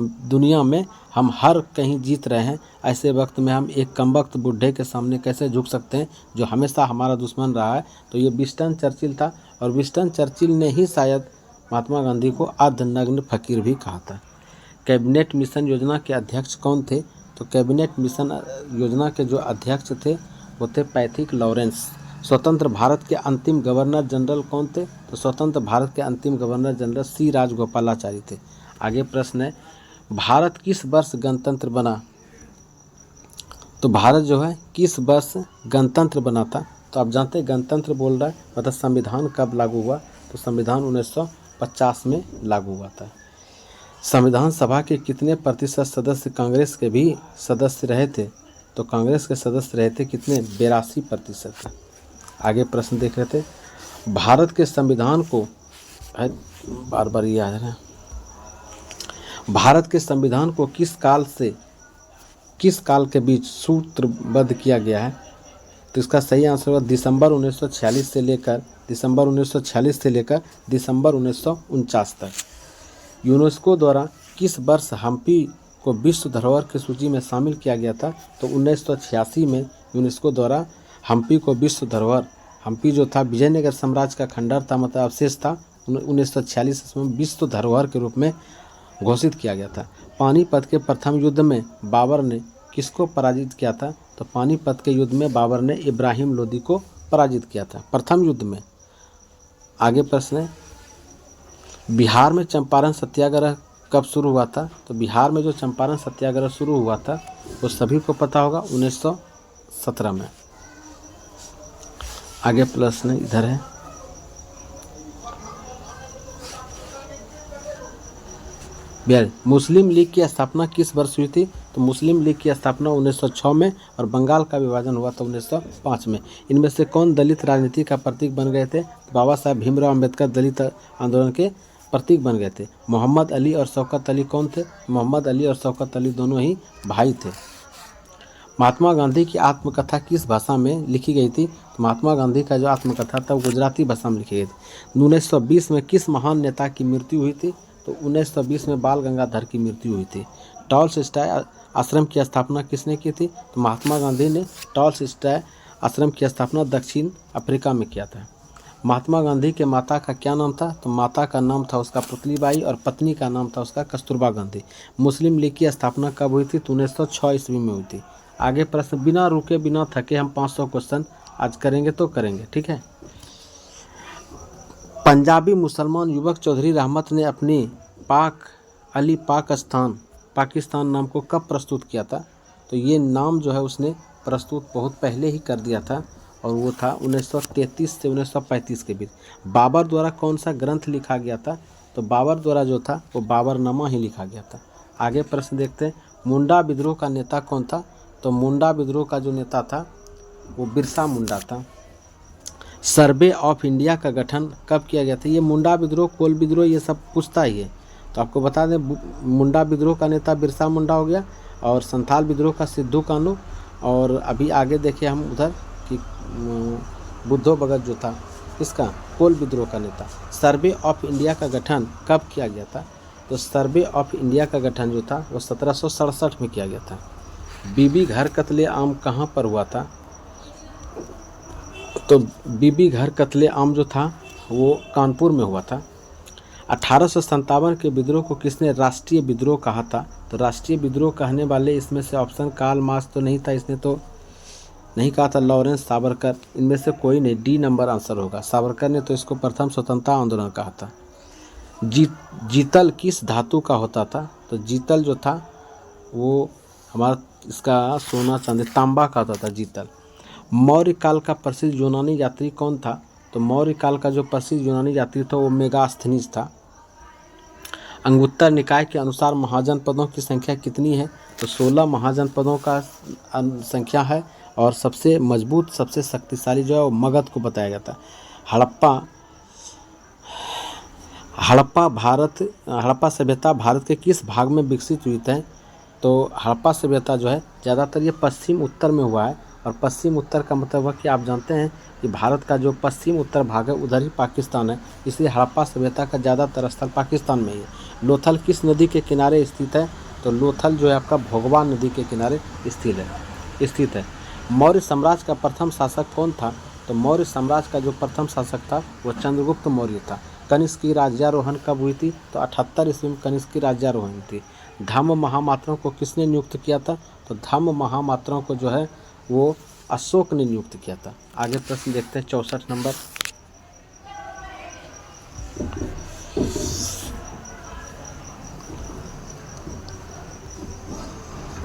में हम हर कहीं जीत रहे हैं, ऐसे वक्त में हम एक कमबख्त बुढ़े के सामने कैसे झुक सकते हैं जो हमेशा हमारा दुश्मन रहा है? तो ये विंस्टन चर्चिल था। और विंस्टन चर्चिल ने ही शायद महात्मा गांधी को अर्धनग्न फकीर भी कहा था। कैबिनेट मिशन योजना के अध्यक्ष कौन थे? तो कैबिनेट मिशन योजना के जो अध्यक्ष थे वो थे पैथिक लॉरेंस। स्वतंत्र भारत के अंतिम गवर्नर जनरल कौन थे? तो स्वतंत्र भारत के अंतिम गवर्नर जनरल सी राजगोपालाचारी थे। आगे प्रश्न है भारत किस वर्ष गणतंत्र बना? तो भारत जो है किस वर्ष गणतंत्र बना था? तो आप जानते हैं गणतंत्र बोल रहा है मतलब संविधान कब लागू हुआ? तो संविधान 1950 में लागू हुआ था। संविधान सभा के कितने प्रतिशत सदस्य कांग्रेस के भी सदस्य रहे थे? तो कांग्रेस के सदस्य रहे थे कितने? 82%। आगे प्रश्न देख रहे थे भारत के संविधान को बार बार याद है भारत के संविधान को किस काल के बीच सूत्रबद्ध किया गया है? तो इसका सही आंसर होगा दिसंबर 1946 से लेकर दिसंबर 1949 तक। यूनेस्को द्वारा किस वर्ष हम्पी को विश्व धरोहर की सूची में शामिल किया गया था? तो 1986 में यूनेस्को द्वारा हम्पी को विश्व धरोहर, हम्पी जो था विजयनगर साम्राज्य का खंडर था मतलब अवशेष था, 1946 में विश्व धरोहर के रूप में घोषित किया गया था। पानीपत के प्रथम युद्ध में बाबर ने किसको पराजित किया था? तो पानीपत के युद्ध में बाबर ने इब्राहिम लोदी को पराजित किया था प्रथम युद्ध में। आगे प्रश्न है बिहार में चंपारण सत्याग्रह कब शुरू हुआ था? तो बिहार में जो चंपारण सत्याग्रह शुरू हुआ था वो सभी को पता होगा 1917 में। आगे प्रश्न इधर है बिहार मुस्लिम लीग की स्थापना किस वर्ष हुई थी? तो मुस्लिम लीग की स्थापना 1906 में और बंगाल का विभाजन हुआ था 1905 में। इनमें से कौन दलित राजनीति का प्रतीक बन गए थे? तो बाबा साहब भीमराव अंबेडकर दलित आंदोलन के प्रतीक बन गए थे। मोहम्मद अली और शौकत अली कौन थे? मोहम्मद अली और शौकत अली दोनों ही भाई थे। महात्मा गांधी की आत्मकथा किस भाषा में लिखी गई थी? तो महात्मा गांधी का जो आत्मकथा था वो गुजराती भाषा में लिखी गई थी। 1920 में किस महान नेता की मृत्यु हुई थी? तो 1920 में बाल गंगाधर की मृत्यु हुई थी। टॉलस्टॉय आश्रम की स्थापना किसने की थी? तो महात्मा गांधी ने टॉलस्टॉय आश्रम की स्थापना दक्षिण अफ्रीका में किया था। महात्मा गांधी के माता का क्या नाम था? तो माता का नाम था उसका पुतलीबाई और पत्नी का नाम था उसका कस्तूरबा गांधी। मुस्लिम लीग की स्थापना कब हुई थी? तो 1906 ईस्वी में हुई थी। आगे प्रश्न बिना रुके बिना थके हम 500 क्वेश्चन आज करेंगे तो करेंगे, ठीक है। पंजाबी मुसलमान युवक चौधरी रहमत ने अपनी पाकिस्तान नाम को कब प्रस्तुत किया था? तो ये नाम जो है उसने प्रस्तुत बहुत पहले ही कर दिया था और वो था 1933 से 1935 के बीच। बाबर द्वारा कौन सा ग्रंथ लिखा गया था? तो बाबर द्वारा जो था वो बाबरनामा ही लिखा गया था। आगे प्रश्न देखते हैं, मुंडा विद्रोह का नेता कौन था? तो मुंडा विद्रोह का जो नेता था वो बिरसा मुंडा था। सर्वे ऑफ इंडिया का गठन कब किया गया था? ये मुंडा विद्रोह, कोल विद्रोह, ये सब पूछता ही है, तो आपको बता दें मुंडा विद्रोह का नेता बिरसा मुंडा हो गया और संथाल विद्रोह का सिद्धू कानू। और अभी आगे देखिए हम उधर कि बुद्धो भगत जो था इसका कोल विद्रोह का नेता। सर्वे ऑफ इंडिया का गठन कब किया गया था? तो सर्वे ऑफ इंडिया का गठन जो था वो 1767 में किया गया था। बीबी घर कत्ले आम कहाँ पर हुआ था? तो बीबी घर कत्ले आम जो था वो कानपुर में हुआ था। 1857 के विद्रोह को किसने राष्ट्रीय विद्रोह कहा था? तो राष्ट्रीय विद्रोह कहने वाले इसमें से ऑप्शन कार्ल मार्क्स तो नहीं था, इसने तो नहीं कहा था। लॉरेंस सावरकर, इनमें से कोई नहीं, डी नंबर आंसर होगा। सावरकर ने तो इसको प्रथम स्वतंत्रता आंदोलन कहा था। जीतल किस धातु का होता था? तो जीतल जो था वो हमारा इसका सोना चांदी तांबा का होता था जीतल। मौर्य काल का प्रसिद्ध यूनानी यात्री कौन था? तो मौर्य काल का जो प्रसिद्ध यूनानी यात्री था वो मेगास्थनीज था। अंगुत्तर निकाय के अनुसार महाजनपदों की संख्या कितनी है? तो 16 महाजनपदों का संख्या है और सबसे मजबूत सबसे शक्तिशाली जो है वो मगध को बताया जाता है। हड़प्पा सभ्यता भारत के किस भाग में विकसित हुई है? तो हड़प्पा सभ्यता जो है ज़्यादातर ये पश्चिम उत्तर में हुआ है और पश्चिम उत्तर का मतलब है कि आप जानते हैं कि भारत का जो पश्चिम उत्तर भाग है उधर ही पाकिस्तान है, इसलिए हड़प्पा सभ्यता का ज़्यादातर स्थल पाकिस्तान में ही है। लोथल किस नदी के किनारे स्थित है? तो लोथल जो है आपका भोगवान नदी के किनारे स्थित है। मौर्य साम्राज्य का प्रथम शासक कौन था? तो मौर्य साम्राज्य का जो प्रथम शासक था वो चंद्रगुप्त मौर्य था। कनिष्क की राज्यारोहण कब हुई थी? तो 78 ईस्वी में कनिष्क की राज्यारोहण हुई थी। धम्म महामात्रों को किसने नियुक्त किया था? तो धम्म महामात्रों को जो है वो अशोक ने नियुक्त किया था। आगे प्रश्न देखते हैं 64 नंबर।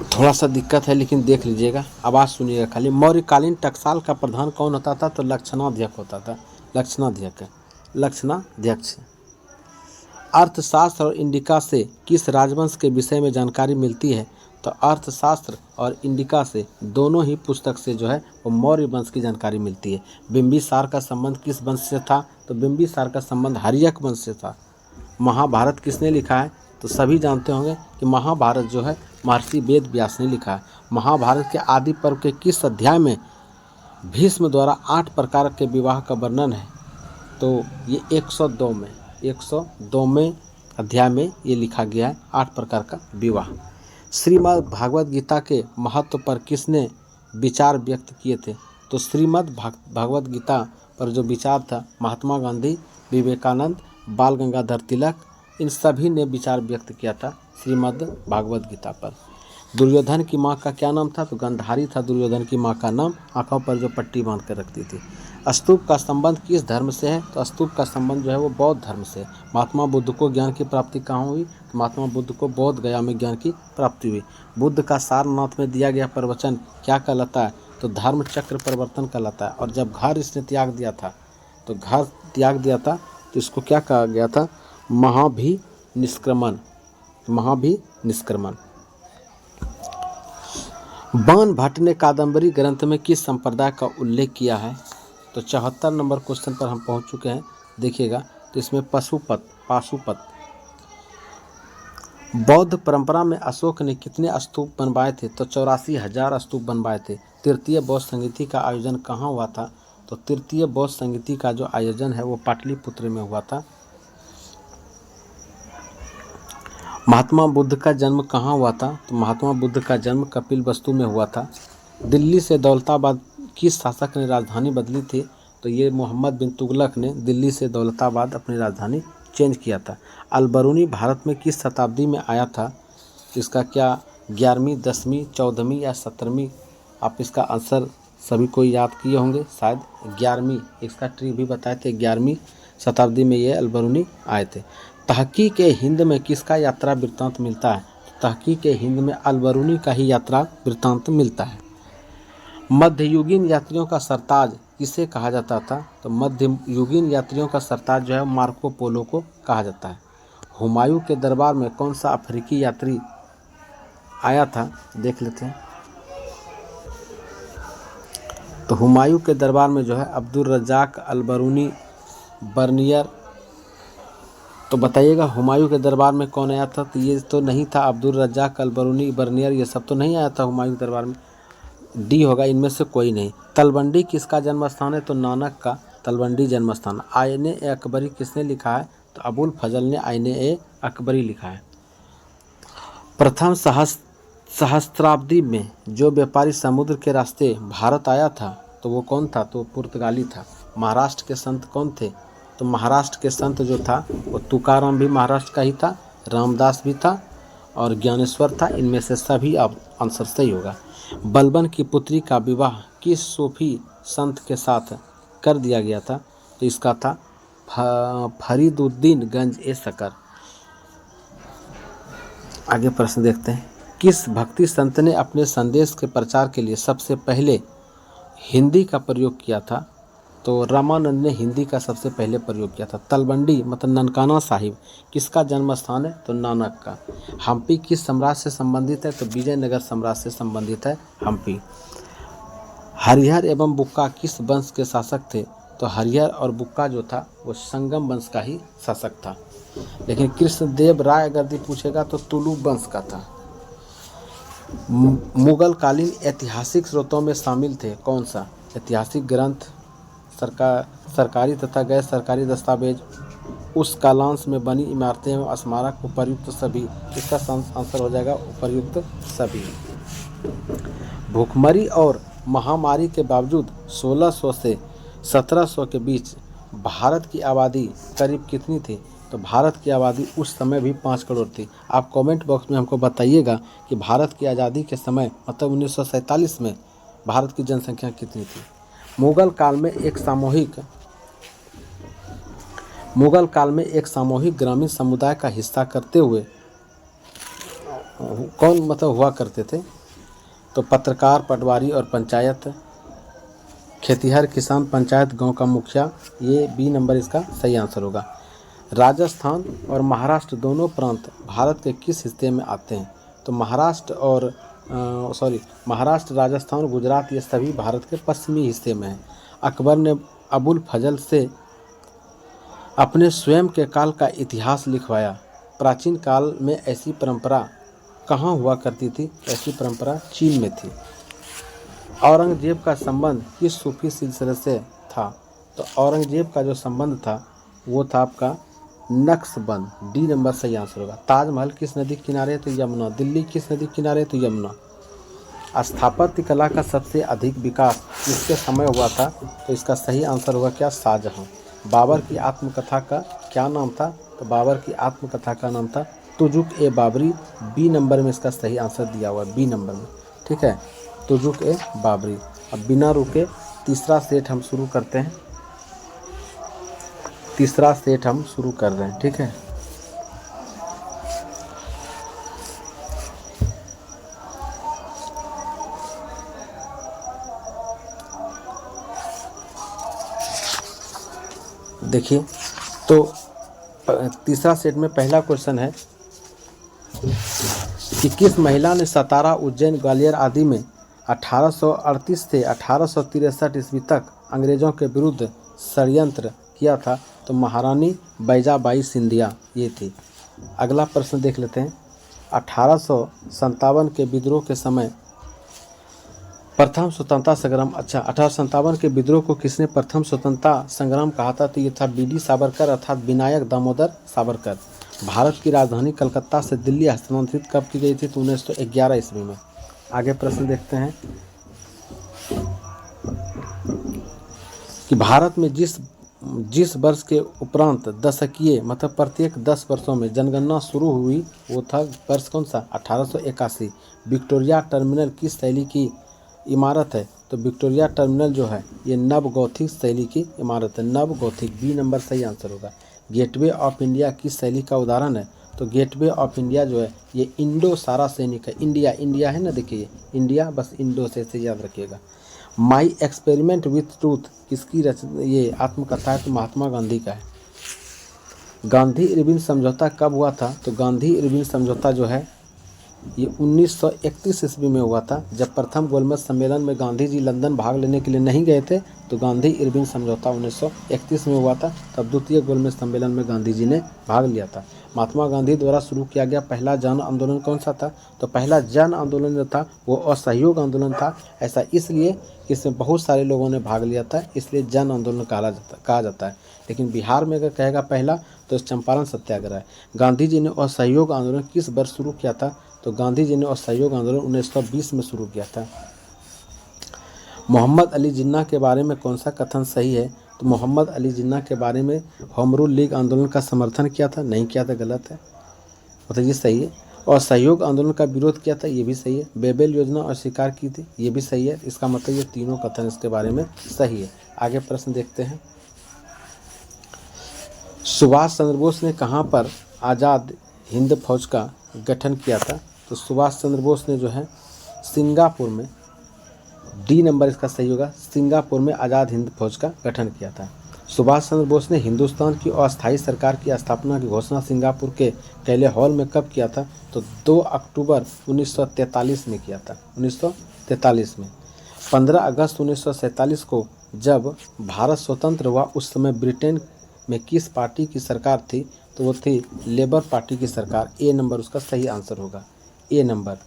थोड़ा सा दिक्कत है लेकिन देख लीजिएगा, आवाज़ सुनिएगा खाली। मौर्यकालीन टकसाल का प्रधान कौन होता था? तो लक्षणाध्यक्ष होता था। लक्षणाध्यक्ष। अर्थशास्त्र और इंडिका से किस राजवंश के विषय में जानकारी मिलती है? तो अर्थशास्त्र और इंडिका से दोनों ही पुस्तक से जो है वो मौर्य वंश की जानकारी मिलती है। बिंबिसार का संबंध किस वंश से था? तो बिंबिसार का संबंध हर्यक वंश से था। महाभारत किसने लिखा है? तो सभी जानते होंगे कि महाभारत जो है महर्षि वेद व्यास ने लिखा है। महाभारत के आदि पर्व के किस अध्याय में भीष्म द्वारा 8 प्रकार के विवाह का वर्णन है? तो ये 102 अध्याय में ये लिखा गया है 8 प्रकार का विवाह। श्रीमद् भागवत गीता के महत्व पर किसने विचार व्यक्त किए थे? तो श्रीमद् भागवत गीता पर जो विचार था महात्मा गांधी, विवेकानंद, बाल गंगाधर तिलक, इन सभी ने विचार व्यक्त किया था श्रीमद् भागवत गीता पर। दुर्योधन की माँ का क्या नाम था? तो गंधारी था दुर्योधन की माँ का नाम, आँखों पर जो पट्टी बांध कर रखती थी। स्तूप का संबंध किस धर्म से है? तो स्तूप का संबंध जो है वो बौद्ध धर्म से है। महात्मा बुद्ध को ज्ञान की प्राप्ति कहाँ हुई? तो महात्मा बुद्ध को बोध गया में ज्ञान की प्राप्ति हुई। बुद्ध का सारनाथ में दिया गया प्रवचन क्या कहलाता है? तो धर्म चक्र परिवर्तन कहलाता है। और जब घर इसने त्याग दिया था तो इसको क्या कहा गया था? महाभिनिष्क्रमण। वहाँ भी निष्क्रमण। बाण भट्ट ने कादंबरी ग्रंथ में किस संप्रदाय का उल्लेख किया है? तो 74 नंबर क्वेश्चन पर हम पहुंच चुके हैं। देखिएगा, तो इसमें पाशुपत। बौद्ध परंपरा में अशोक ने कितने स्तूप बनवाए थे? तो 84,000 स्तूप बनवाए थे। तृतीय बौद्ध संगीति का आयोजन कहाँ हुआ था? तो तृतीय बौद्ध संगीति का जो आयोजन है वो पाटलिपुत्र में हुआ था। महात्मा बुद्ध का जन्म कहाँ हुआ था? तो महात्मा बुद्ध का जन्म कपिलवस्तु में हुआ था। दिल्ली से दौलताबाद किस शासक ने राजधानी बदली थी? तो ये मोहम्मद बिन तुगलक ने दिल्ली से दौलताबाद अपनी राजधानी चेंज किया था। अलबरूनी भारत में किस शताब्दी में आया था? इसका क्या 11वीं, 10वीं, 14वीं या 17वीं? आप इसका आंसर सभी को याद किए होंगे, शायद 11वीं। इसका ट्रिक भी बताए थे, 11वीं शताब्दी में ये अलबरूनी आए थे। तहकीक हिंद में किसका यात्रा वृत्तांत मिलता है? तहकीक हिंद में अलबरूनी का ही यात्रा वृत्तांत मिलता है। मध्ययुगीन यात्रियों का सरताज किसे कहा जाता था? तो मध्ययुगीन यात्रियों का सरताज जो है मार्को पोलो को कहा जाता है। हुमायूं के दरबार में कौन सा अफ्रीकी यात्री आया था? देख लेते हैं। तो हुमायूं के दरबार में जो है अब्दुल रज्जाक अलबरूनी बर्नियर। तो बताइएगा, हुमायूं के दरबार में कौन आया था? तो ये तो नहीं था अब्दुल रज्जाक अलबरूनी बर्नियर, ये सब तो नहीं आया था हुमायूं के दरबार में। डी होगा, इनमें से कोई नहीं। तलवंडी किसका जन्म स्थान है? तो नानक का तलवंडी जन्म स्थान। आईने ए अकबरी किसने लिखा है? तो अबुल फजल ने आईने ए अकबरी लिखा है। प्रथम सहस्त्राब्दी में जो व्यापारी समुद्र के रास्ते भारत आया था तो वो कौन था? तो पुर्तगाली था। महाराष्ट्र के संत कौन थे? तो महाराष्ट्र के संत जो था वो तुकाराम भी महाराष्ट्र का ही था, रामदास भी था और ज्ञानेश्वर था। इनमें से सभी आंसर सही होगा। बलबन की पुत्री का विवाह किस सूफी संत के साथ कर दिया गया था? तो इसका था फरीदुद्दीन गंज ए सकर। आगे प्रश्न देखते हैं। किस भक्ति संत ने अपने संदेश के प्रचार के लिए सबसे पहले हिंदी का प्रयोग किया था? तो रामानंद ने हिंदी का सबसे पहले प्रयोग किया था। तलवंडी मतलब ननकाना साहिब किसका जन्म स्थान है? तो नानक का। हम्पी किस सम्राट से संबंधित है? तो विजयनगर सम्राट से संबंधित है हम्पी। हरिहर एवं बुक्का किस वंश के शासक थे? तो हरिहर और बुक्का जो था वो संगम वंश का ही शासक था। लेकिन कृष्णदेव राय अगर भी पूछेगा तो तुलु वंश का था। मुगल कालीन ऐतिहासिक स्रोतों में शामिल थे कौन सा? ऐतिहासिक ग्रंथ, सरकारी तथा गैर सरकारी दस्तावेज, उस कालांश में बनी इमारतें एवं स्मारक, उपर्युक्त सभी। इसका आंसर हो जाएगा उपर्युक्त सभी। भूखमरी और महामारी के बावजूद 1600 से 1700 के बीच भारत की आबादी करीब कितनी थी? तो भारत की आबादी उस समय भी 5 करोड़ थी। आप कमेंट बॉक्स में हमको बताइएगा कि भारत की आज़ादी के समय मतलब 1947 में भारत की जनसंख्या कितनी थी। मुगल काल में एक सामूहिक ग्रामीण समुदाय का हिस्सा करते हुए कौन मतलब हुआ करते थे? तो पत्रकार, पटवारी और पंचायत, खेतिहर, किसान, पंचायत, गांव का मुखिया। ये बी नंबर इसका सही आंसर होगा। राजस्थान और महाराष्ट्र दोनों प्रांत भारत के किस हिस्से में आते हैं? तो महाराष्ट्र, राजस्थान, गुजरात ये सभी भारत के पश्चिमी हिस्से में हैं। अकबर ने अबुल फजल से अपने स्वयं के काल का इतिहास लिखवाया। प्राचीन काल में ऐसी परंपरा कहाँ हुआ करती थी? ऐसी परंपरा चीन में थी। औरंगजेब का संबंध किस सूफी सिलसिले से था? तो औरंगजेब का जो संबंध था वो था आपका नक्शबंद। डी नंबर सही आंसर होगा। ताजमहल किस नदी के किनारे? तो यमुना। दिल्ली किस नदी के किनारे? तो यमुना। स्थापत्य कला का सबसे अधिक विकास किसके समय हुआ था? तो इसका सही आंसर होगा क्या? शाहजहां। बाबर की आत्मकथा का क्या नाम था? तो बाबर की आत्मकथा का नाम था तुजुक ए बाबरी। बी नंबर में इसका सही आंसर दिया हुआ है, बी नंबर में। ठीक है, तुजुक ए बाबरी। अब बिना रुके तीसरा सेट हम शुरू करते हैं। कर रहे हैं। ठीक है, देखिए तो तीसरा सेट में पहला क्वेश्चन है कि किस महिला ने सतारा, उज्जैन, ग्वालियर आदि में 1838 से 1863 ईस्वी तक अंग्रेजों के विरुद्ध षड्यंत्र किया था? तो महारानी बैजाबाई सिंधिया ये थी। अगला प्रश्न देख लेते हैं। 1857 के विद्रोह के समय प्रथम स्वतंत्रता संग्राम, 1857 के विद्रोह को किसने प्रथम स्वतंत्रता संग्राम कहा था? तो ये था बीडी सावरकर अर्थात विनायक दामोदर सावरकर। भारत की राजधानी कलकत्ता से दिल्ली हस्तांतरित कब की गई थी? तो 1911 ईस्वी में। आगे प्रश्न देखते हैं कि भारत में जिस वर्ष के उपरांत दशकीय मतलब प्रत्येक 10 वर्षों में जनगणना शुरू हुई वो था वर्ष कौन सा? 1881। विक्टोरिया टर्मिनल किस शैली की इमारत है? तो विक्टोरिया टर्मिनल जो है ये नव गौथिक शैली की इमारत है, नव गौथिक। बी नंबर सही आंसर होगा। गेटवे ऑफ इंडिया किस शैली का उदाहरण है? तो गेटवे ऑफ इंडिया जो है ये इंडो सारा सैनिक है। इंडिया है ना, देखिए इंडिया बस इंडो से याद रखिएगा। माई एक्सपेरिमेंट विथ ट्रूथ किसकी ये आत्मकथा है? तो महात्मा गांधी का है। गांधी इरविन समझौता कब हुआ था? तो गांधी इरविन समझौता जो है ये 1931 ईस्वी में हुआ था। जब प्रथम गोलमेज सम्मेलन में गांधी जी लंदन भाग लेने के लिए नहीं गए थे तो गांधी इरविन समझौता 1931 में हुआ था। तब द्वितीय गोलमेज सम्मेलन में गांधी जी ने भाग लिया था। महात्मा गांधी द्वारा शुरू किया गया पहला जन आंदोलन कौन सा था? तो पहला जन आंदोलन जो था वो असहयोग आंदोलन था। ऐसा इसलिए कि इसमें बहुत सारे लोगों ने भाग लिया था, इसलिए जन आंदोलन कहा जाता है। लेकिन बिहार में अगर कहेगा पहला तो चंपारण सत्याग्रह है। गांधी जी ने असहयोग आंदोलन किस वर्ष शुरू किया था? तो गांधी जी ने असहयोग आंदोलन 1920 में शुरू किया था। मोहम्मद अली जिन्ना के बारे में कौन सा कथन सही है? तो मोहम्मद अली जिन्ना के बारे में होम रूल लीग आंदोलन का समर्थन किया था, नहीं किया था, गलत है, मतलब ये सही है। और सहयोग आंदोलन का विरोध किया था, ये भी सही है। बेबेल योजना अस्वीकार की थी, ये भी सही है। इसका मतलब ये तीनों कथन इसके बारे में सही है। आगे प्रश्न देखते हैं। सुभाष चंद्र बोस ने कहाँ पर आज़ाद हिंद फौज का गठन किया था? तो सुभाष चंद्र बोस ने जो है सिंगापुर में, डी नंबर इसका सही होगा, सिंगापुर में आज़ाद हिंद फौज का गठन किया था। सुभाष चंद्र बोस ने हिंदुस्तान की अस्थायी सरकार की स्थापना की घोषणा सिंगापुर के कैले हॉल में कब किया था? तो 2 अक्टूबर 1943 में किया था, 1943 में। 15 अगस्त 1947 को जब भारत स्वतंत्र हुआ उस समय ब्रिटेन में किस पार्टी की सरकार थी? तो वो थी लेबर पार्टी की सरकार। ए नंबर उसका सही आंसर होगा, ए नंबर।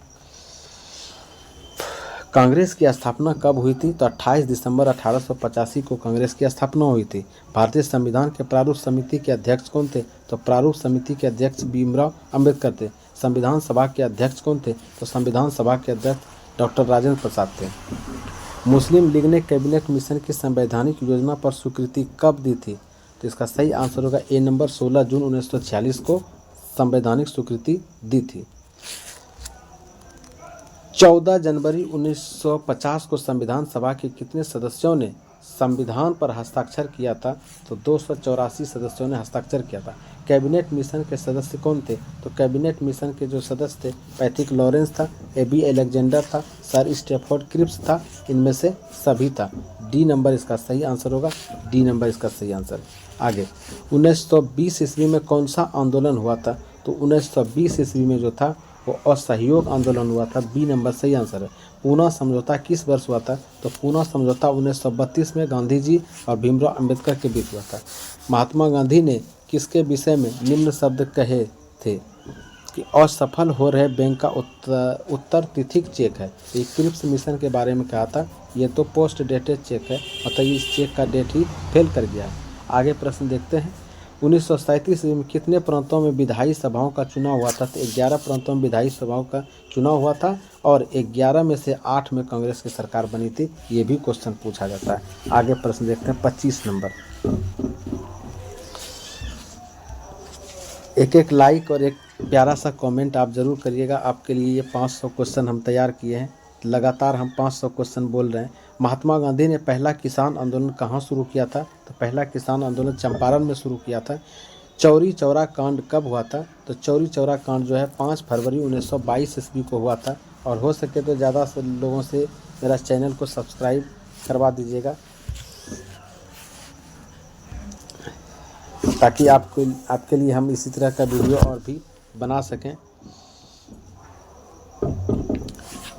कांग्रेस की स्थापना कब हुई थी? तो 28 दिसंबर 1885 को कांग्रेस की स्थापना हुई थी। भारतीय संविधान के प्रारूप समिति के अध्यक्ष कौन थे? तो प्रारूप समिति के अध्यक्ष भीमराव अंबेडकर थे। संविधान सभा के अध्यक्ष कौन थे? तो संविधान सभा के अध्यक्ष डॉक्टर राजेंद्र प्रसाद थे। मुस्लिम लीग ने कैबिनेट मिशन की संवैधानिक योजना पर स्वीकृति कब दी थी? तो इसका सही आंसर होगा ए नंबर। 16 जून 1946 को संवैधानिक स्वीकृति दी थी। 14 जनवरी 1950 को संविधान सभा के कितने सदस्यों ने संविधान पर हस्ताक्षर किया था? तो 284 सदस्यों ने हस्ताक्षर किया था। कैबिनेट मिशन के सदस्य कौन थे? तो कैबिनेट मिशन के जो सदस्य थे पैट्रिक लॉरेंस था, एबी अलेक्जेंडर था, सर स्टेफोर्ड क्रिप्स था, इनमें से सभी था। डी नंबर इसका सही आंसर होगा, डी नंबर इसका सही आंसर। आगे 1920 ईस्वी में कौन सा आंदोलन हुआ था? तो 1920 ईस्वी में जो था वो असहयोग आंदोलन हुआ था। बी नंबर सही आंसर है। पूना समझौता किस वर्ष हुआ था? तो पूना समझौता 1932 में गांधी जी और भीमराव अंबेडकर के बीच हुआ था। महात्मा गांधी ने किसके विषय में निम्न शब्द कहे थे कि असफल हो रहे बैंक का उत्तर तिथिक चेक है? ये क्रिप्स मिशन के बारे में कहा था। ये तो पोस्ट डेटेड चेक है, मतलब इस चेक का डेट ही फेल कर गया है। आगे प्रश्न देखते हैं। 1937 में कितने प्रांतों में विधायी सभाओं का चुनाव हुआ था? तो 11 प्रांतों में विधायी सभाओं का चुनाव हुआ था और 11 में से 8 में कांग्रेस की सरकार बनी थी। ये भी क्वेश्चन पूछा जाता है। आगे प्रश्न देखते हैं 25 नंबर। एक लाइक और एक प्यारा सा कमेंट आप ज़रूर करिएगा। आपके लिए ये 500 क्वेश्चन हम तैयार किए हैं। लगातार हम 500 क्वेश्चन बोल रहे हैं। महात्मा गांधी ने पहला किसान आंदोलन कहाँ शुरू किया था? तो पहला किसान आंदोलन चंपारण में शुरू किया था। चौरी चौरा कांड कब हुआ था? तो चौरी चौरा कांड जो है 5 फरवरी 1922 ईस्वी को हुआ था। और हो सके तो ज़्यादा से लोगों से मेरा चैनल को सब्सक्राइब करवा दीजिएगा ताकि आपके लिए हम इसी तरह का वीडियो और भी बना सकें।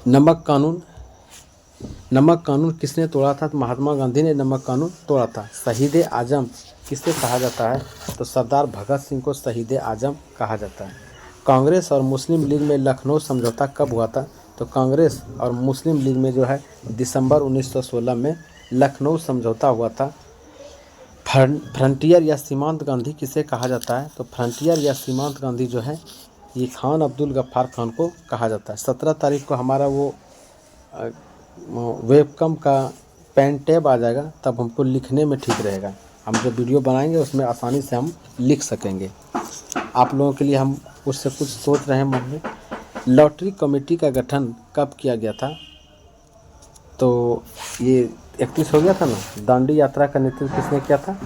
नमक कानून, नमक कानून किसने तोड़ा था? तो महात्मा गांधी ने नमक कानून तोड़ा था। शहीद आजम किसे कहा जाता है? तो सरदार भगत सिंह को शहीद आजम कहा जाता है। कांग्रेस और मुस्लिम लीग में लखनऊ समझौता कब हुआ था? तो कांग्रेस और मुस्लिम लीग में जो है दिसंबर 1916 में लखनऊ समझौता हुआ था। फ्रंटियर या सीमांत गांधी किसे कहा जाता है? तो फ्रंटियर या सीमांत गांधी जो है ये खान अब्दुल गफ्फार खान को कहा जाता है। 17 तारीख को हमारा वो वेबकम का पेन टैब आ जाएगा, तब हमको लिखने में ठीक रहेगा। हम जब वीडियो बनाएंगे उसमें आसानी से हम लिख सकेंगे। आप लोगों के लिए हम उससे कुछ सोच रहे हैं मन में। लॉटरी कमेटी का गठन कब किया गया था? तो ये 31 हो गया था ना। दांडी यात्रा का नेतृत्व किसने किया था?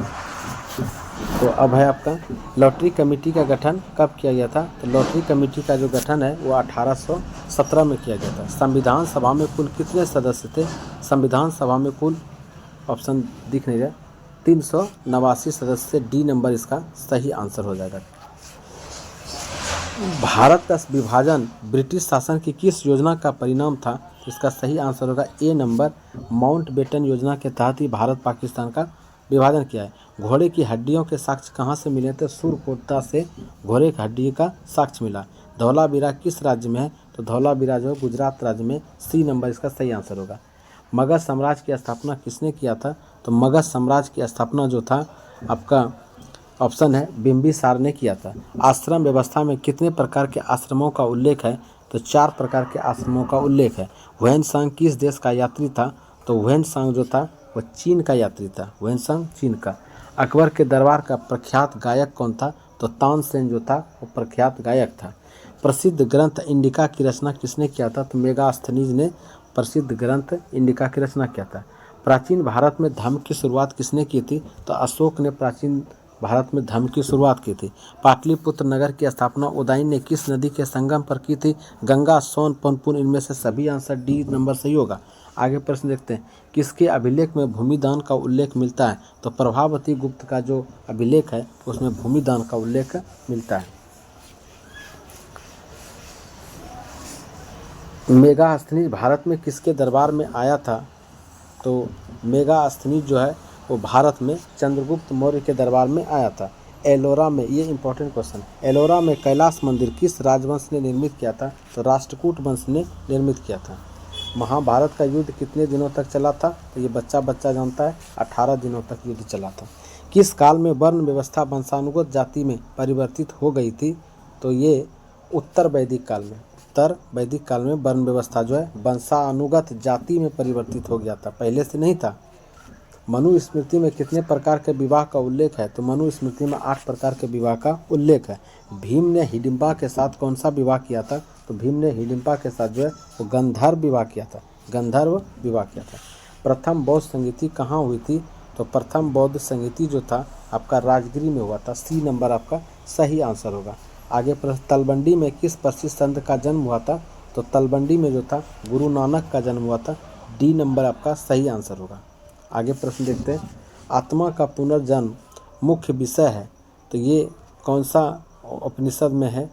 तो अब है आपका लॉटरी कमेटी का गठन कब किया गया था? तो लॉटरी कमेटी का जो गठन है वो 1817 में किया गया था। संविधान सभा में कुल कितने सदस्य थे? संविधान सभा में कुल, ऑप्शन दिख नहीं रहा, 389 सदस्य। डी नंबर इसका सही आंसर हो जाएगा। भारत का विभाजन ब्रिटिश शासन की किस योजना का परिणाम था? इसका सही आंसर होगा ए नंबर, माउंटबेटन योजना के तहत ही भारत पाकिस्तान का विभाजन किया है। घोड़े की हड्डियों के साक्ष्य कहाँ से मिले थे? सुरकोटा से घोड़े की हड्डी का साक्ष्य मिला। धौलावीरा किस राज्य में है? तो धौलावीरा जो गुजरात राज्य में। सी नंबर इसका सही आंसर होगा। मगध साम्राज्य की स्थापना किसने किया था? तो मगध साम्राज्य की स्थापना जो था आपका ऑप्शन है बिंबिसार ने किया था। आश्रम व्यवस्था में कितने प्रकार के आश्रमों का उल्लेख है? तो 4 प्रकार के आश्रमों का उल्लेख है। ह्वेनसांग किस देश का यात्री था? तो ह्वेनसांग जो था वह चीन का यात्री था। ह्वेनसांग चीन का। अकबर के दरबार का प्रख्यात गायक कौन था? तो तानसेन जो था वो प्रख्यात गायक था। प्रसिद्ध ग्रंथ इंडिका की रचना किसने किया था? तो मेगास्थनीज ने प्रसिद्ध ग्रंथ इंडिका की रचना किया था। प्राचीन भारत में धर्म की शुरुआत किसने की थी? तो अशोक ने प्राचीन भारत में धर्म की शुरुआत की थी। पाटलिपुत्र नगर की स्थापना उदयन ने किस नदी के संगम पर की थी? गंगा, सोन, पुनपुन। इनमें से सभी आंसर डी नंबर सही होगा। आगे प्रश्न देखते हैं, किसके अभिलेख में भूमिदान का उल्लेख मिलता है? तो प्रभावती गुप्त का जो अभिलेख है उसमें भूमिदान का उल्लेख मिलता है। मेगास्थनीज भारत में किसके दरबार में आया था? तो मेगास्थनीज जो है वो भारत में चंद्रगुप्त मौर्य के दरबार में आया था। एलोरा में, ये इंपॉर्टेंट क्वेश्चन, एलोरा में कैलाश मंदिर किस राजवंश ने निर्मित किया था? तो राष्ट्रकूट वंश ने निर्मित किया था। महाभारत का युद्ध कितने दिनों तक चला था? तो ये बच्चा जानता है, 18 दिनों तक युद्ध चला था। किस काल में वर्ण व्यवस्था वंशानुगत जाति में परिवर्तित हो गई थी? तो ये उत्तर वैदिक काल में। उत्तर वैदिक काल में वर्ण व्यवस्था जो है वंशानुगत जाति में परिवर्तित हो गया था, पहले से नहीं था। मनु स्मृति में कितने प्रकार के विवाह का उल्लेख है? तो मनु स्मृति में 8 प्रकार के विवाह का उल्लेख है। भीम ने हिडिंबा के साथ कौन सा विवाह किया था? तो भीम ने हिडिंबा के साथ जो है वो गंधर्व विवाह किया था। गंधर्व विवाह किया था। प्रथम बौद्ध संगीति कहाँ हुई थी? तो प्रथम बौद्ध संगीति जो था आपका राजगिरी में हुआ था। सी नंबर आपका सही आंसर होगा। आगे प्रश्न, तलवंडी में किस प्रसिद्ध संत का जन्म हुआ था? तो तलवंडी में जो था गुरु नानक का जन्म हुआ था। डी नंबर आपका सही आंसर होगा। आगे प्रश्न देखते हैं, आत्मा का पुनर्जन्म मुख्य विषय है, तो ये कौन सा उपनिषद में है?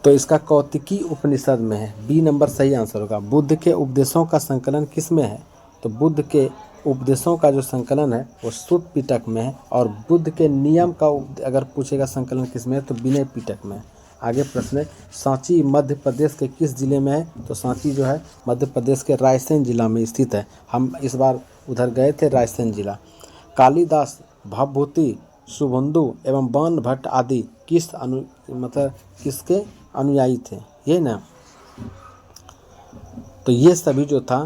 तो इसका कौतिकी उपनिषद में है। बी नंबर सही आंसर होगा। बुद्ध के उपदेशों का संकलन किस में है? तो बुद्ध के उपदेशों का जो संकलन है वो सुत्त पिटक में है। और बुद्ध के नियम का अगर पूछेगा संकलन किस में है तो विनय पिटक में है। आगे प्रश्न है, सांची मध्य प्रदेश के किस जिले में है? तो सांची जो है मध्य प्रदेश के रायसेन जिला में स्थित है। हम इस बार उधर गए थे, रायसेन जिला। कालिदास, भवभूति, सुबंधु एवं बाण भट्ट आदि किसके अनुयायी थे? ये ना, तो ये सभी जो था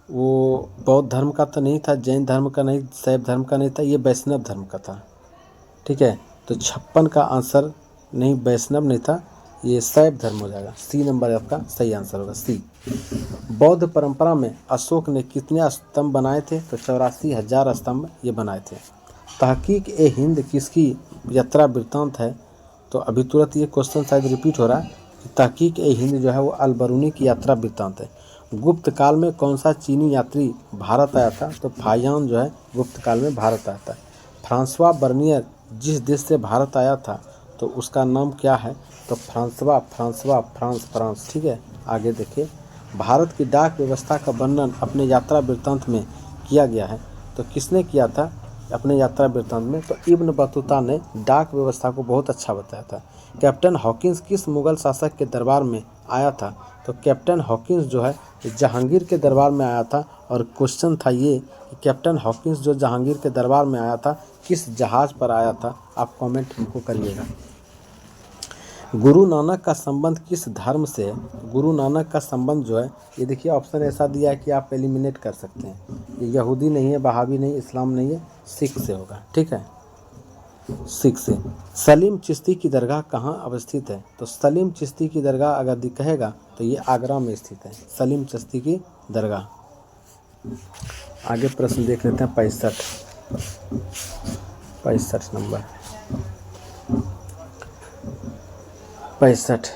वो बौद्ध धर्म का तो नहीं था, जैन धर्म का नहीं, शैव धर्म का नहीं था, ये वैष्णव धर्म का था। ठीक है, तो 56 का आंसर नहीं, वैष्णव नहीं था, ये शैव धर्म हो जाएगा। सी नंबर आपका सही आंसर होगा, सी। बौद्ध परंपरा में अशोक ने कितने स्तंभ बनाए थे? तो 84,000 स्तंभ ये बनाए थे। तहकीक ए हिंद किसकी यात्रा वृत्तांत है? तो अभी तुरंत ये क्वेश्चन शायद रिपीट हो रहा है। तहकीक ए हिंद जो है वो अल-बरूनी की यात्रा वृत्तांत है। गुप्त काल में कौन सा चीनी यात्री भारत आया था? तो फाहियान जो है गुप्त काल में भारत आया था। फ्रांसवा बर्नियर जिस देश से भारत आया था तो उसका नाम क्या है? तो फ्रांस, फ्रांस। ठीक है, आगे देखिए, भारत की डाक व्यवस्था का वर्णन अपने यात्रा वृत्तांत में किया गया है। तो किसने किया था अपने यात्रा वृत्तांत में? तो इब्न बतूता ने डाक व्यवस्था को बहुत अच्छा बताया था। कैप्टन हॉकिंस किस मुगल शासक के दरबार में आया था? तो कैप्टन हॉकिंस जो है जहांगीर के दरबार में आया था। और क्वेश्चन था ये कि कैप्टन हॉकिंस जो जहांगीर के दरबार में आया था किस जहाज़ पर आया था? आप कमेंट हमको करिएगा। गुरु नानक का संबंध किस धर्म से है? गुरु नानक का संबंध जो है, ये देखिए ऑप्शन ऐसा दिया है कि आप एलिमिनेट कर सकते हैं। ये यहूदी नहीं है, बहावी नहीं, इस्लाम नहीं है, सिख से होगा। ठीक है, सिख से। सलीम चिश्ती की दरगाह कहाँ अवस्थित है? तो सलीम चिश्ती की दरगाह अगर कहेगा तो ये आगरा में स्थित है, सलीम चिश्ती की दरगाह। आगे प्रश्न देख लेते हैं 65 नंबर। 65।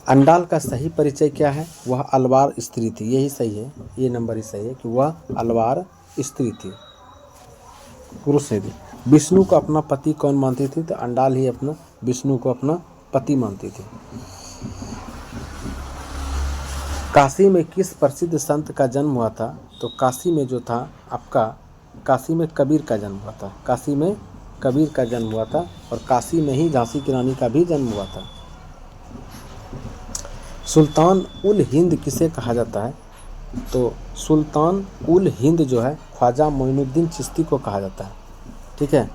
अंडाल का सही परिचय क्या है? वह अलवार स्त्री थी। यही सही है, ये नंबर ही सही है कि वह अलवार स्त्री थी, कुरुश्री। विष्णु को अपना पति कौन मानती थी? तो अंडाल ही अपना विष्णु को अपना पति मानती थी। काशी में किस प्रसिद्ध संत का जन्म हुआ था? तो काशी में जो था आपका, काशी में कबीर का जन्म हुआ था। काशी में कबीर का जन्म हुआ था और काशी में ही झांसी की रानी का भी जन्म हुआ था। सुल्तान उल हिंद किसे कहा जाता है? तो सुल्तान उल हिंद जो है ख्वाजा मोइनुद्दीन चिश्ती को कहा जाता है। ठीक है।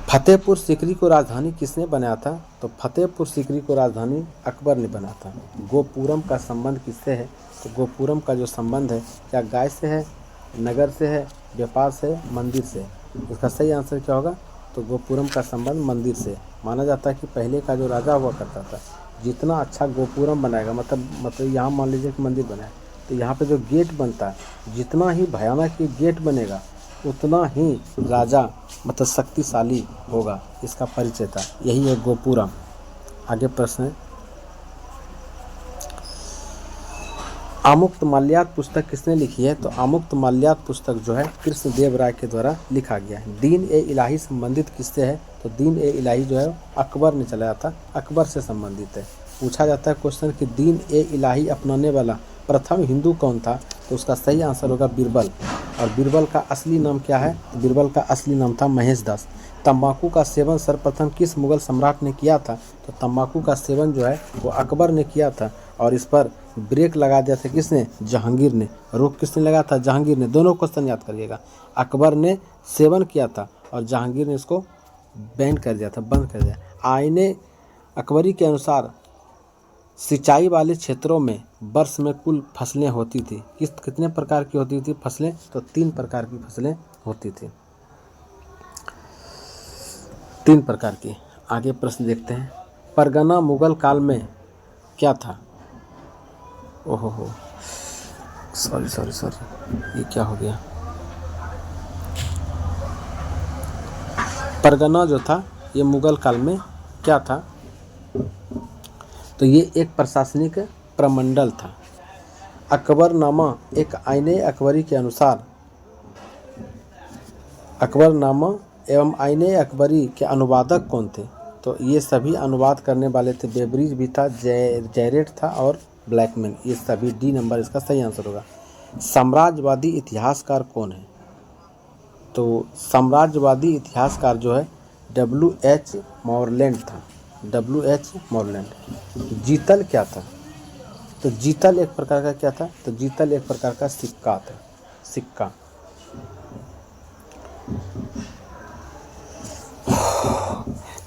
फतेहपुर सीकरी को राजधानी किसने बनाया था? तो फतेहपुर सीकरी को राजधानी अकबर ने बनाया था। गोपुरम का संबंध किससे है? तो गोपुरम का जो संबंध है, क्या गाय से है, नगर से है, व्यापार से, मंदिर से? इसका सही आंसर क्या होगा? तो गोपुरम का संबंध मंदिर से। माना जाता है कि पहले का जो राजा हुआ करता था, जितना अच्छा गोपुरम बनाएगा, मतलब यहाँ मान लीजिए कि मंदिर बनाए, तो यहाँ पे जो गेट बनता है, जितना ही भयानक ये गेट बनेगा उतना ही राजा मतलब शक्तिशाली होगा। इसका परिचय था, यही है गोपुरम। आगे प्रश्न है, आमुक्तमाल्यात पुस्तक किसने लिखी है? तो आमुक्तमाल्यात पुस्तक जो है कृष्णदेव राय के द्वारा लिखा गया है। दीन ए इलाही संबंधित किससे है? तो दीन ए इलाही जो है अकबर ने चलाया था, अकबर से संबंधित है। पूछा जाता है क्वेश्चन कि दीन ए इलाही अपनाने वाला प्रथम हिंदू कौन था? तो उसका सही आंसर होगा बीरबल। और बीरबल का असली नाम क्या है? तो बीरबल का असली नाम था महेश दास। तंबाकू का सेवन सर्वप्रथम किस मुगल सम्राट ने किया था? तो तंबाकू का सेवन जो है वो अकबर ने किया था। और इस पर ब्रेक लगा दिया था किसने? जहांगीर ने। रोक किसने लगा था? जहांगीर ने। दोनों क्वेश्चन याद करिएगा। अकबर ने सेवन किया था और जहांगीर ने इसको बैन कर दिया था, बंद कर दिया। आईने अकबरी के अनुसार सिंचाई वाले क्षेत्रों में वर्ष में कुल फसलें होती थी, कितने प्रकार की होती थी फसलें? तो 3 प्रकार की फसलें होती थी, 3 प्रकार की। आगे प्रश्न देखते हैं, परगना मुगल काल में क्या था? ओहो हो, सॉरी, ये क्या हो गया? परगना जो था ये मुगल काल में क्या था? तो ये एक प्रशासनिक प्रमंडल था। अकबरनामा एक आईने अकबरी के अनुसार, अकबरनामा एवं आईने अकबरी के अनुवादक कौन थे? तो ये सभी अनुवाद करने वाले थे, बेब्रिज भी था, जैरेट था और ब्लैकमैन। ये सभी, डी नंबर इसका सही आंसर होगा। साम्राज्यवादी इतिहासकार कौन है? तो साम्राज्यवादी इतिहासकार जो है W.H. मॉरलैंड था, W.H. मॉरलैंड। जीतल क्या था? तो जीतल एक प्रकार का क्या था? तो जीतल एक प्रकार का सिक्का था, सिक्का।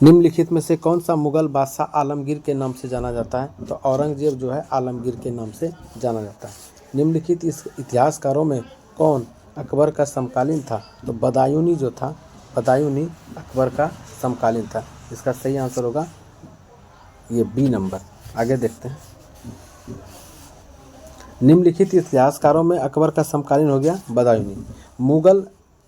निम्नलिखित में से कौन सा मुगल बादशाह आलमगीर के नाम से जाना जाता है? तो औरंगजेब जो है आलमगीर के नाम से जाना जाता है। निम्नलिखित इस इतिहासकारों में कौन अकबर का समकालीन था? तो बदायूनी जो था, बदायूनी अकबर का समकालीन था। इसका सही आंसर होगा ये बी नंबर। आगे देखते हैं, निम्नलिखित इतिहासकारों में अकबर का समकालीन हो गया बदायूनी।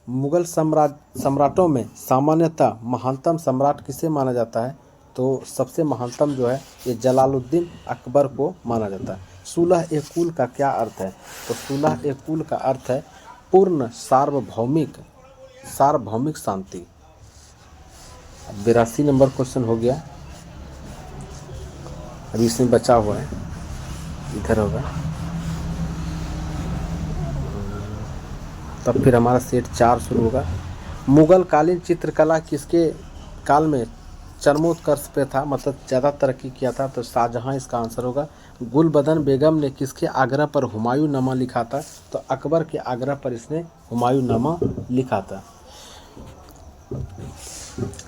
मुगल सम्राटों में सामान्यतः महानतम सम्राट किसे माना जाता है? तो सबसे महानतम जो है ये जलालुद्दीन अकबर को माना जाता है। सुलह-ए-कुल का क्या अर्थ है? तो सुलह-ए-कुल का अर्थ है पूर्ण सार्वभौमिक शांति। 82 नंबर क्वेश्चन हो गया। अभी इसमें बचा हुआ है, इधर होगा, तब फिर हमारा सेट 4 शुरू होगा। मुगल कालीन चित्रकला किसके काल में चरमोत्कर्ष पे था, मतलब ज़्यादा तरक्की किया था? तो शाहजहां इसका आंसर होगा। गुलबदन बेगम ने किसके आग्रह पर हुमायूंनामा लिखा था? तो अकबर के आग्रह पर इसने हुमायूंनामा लिखा था।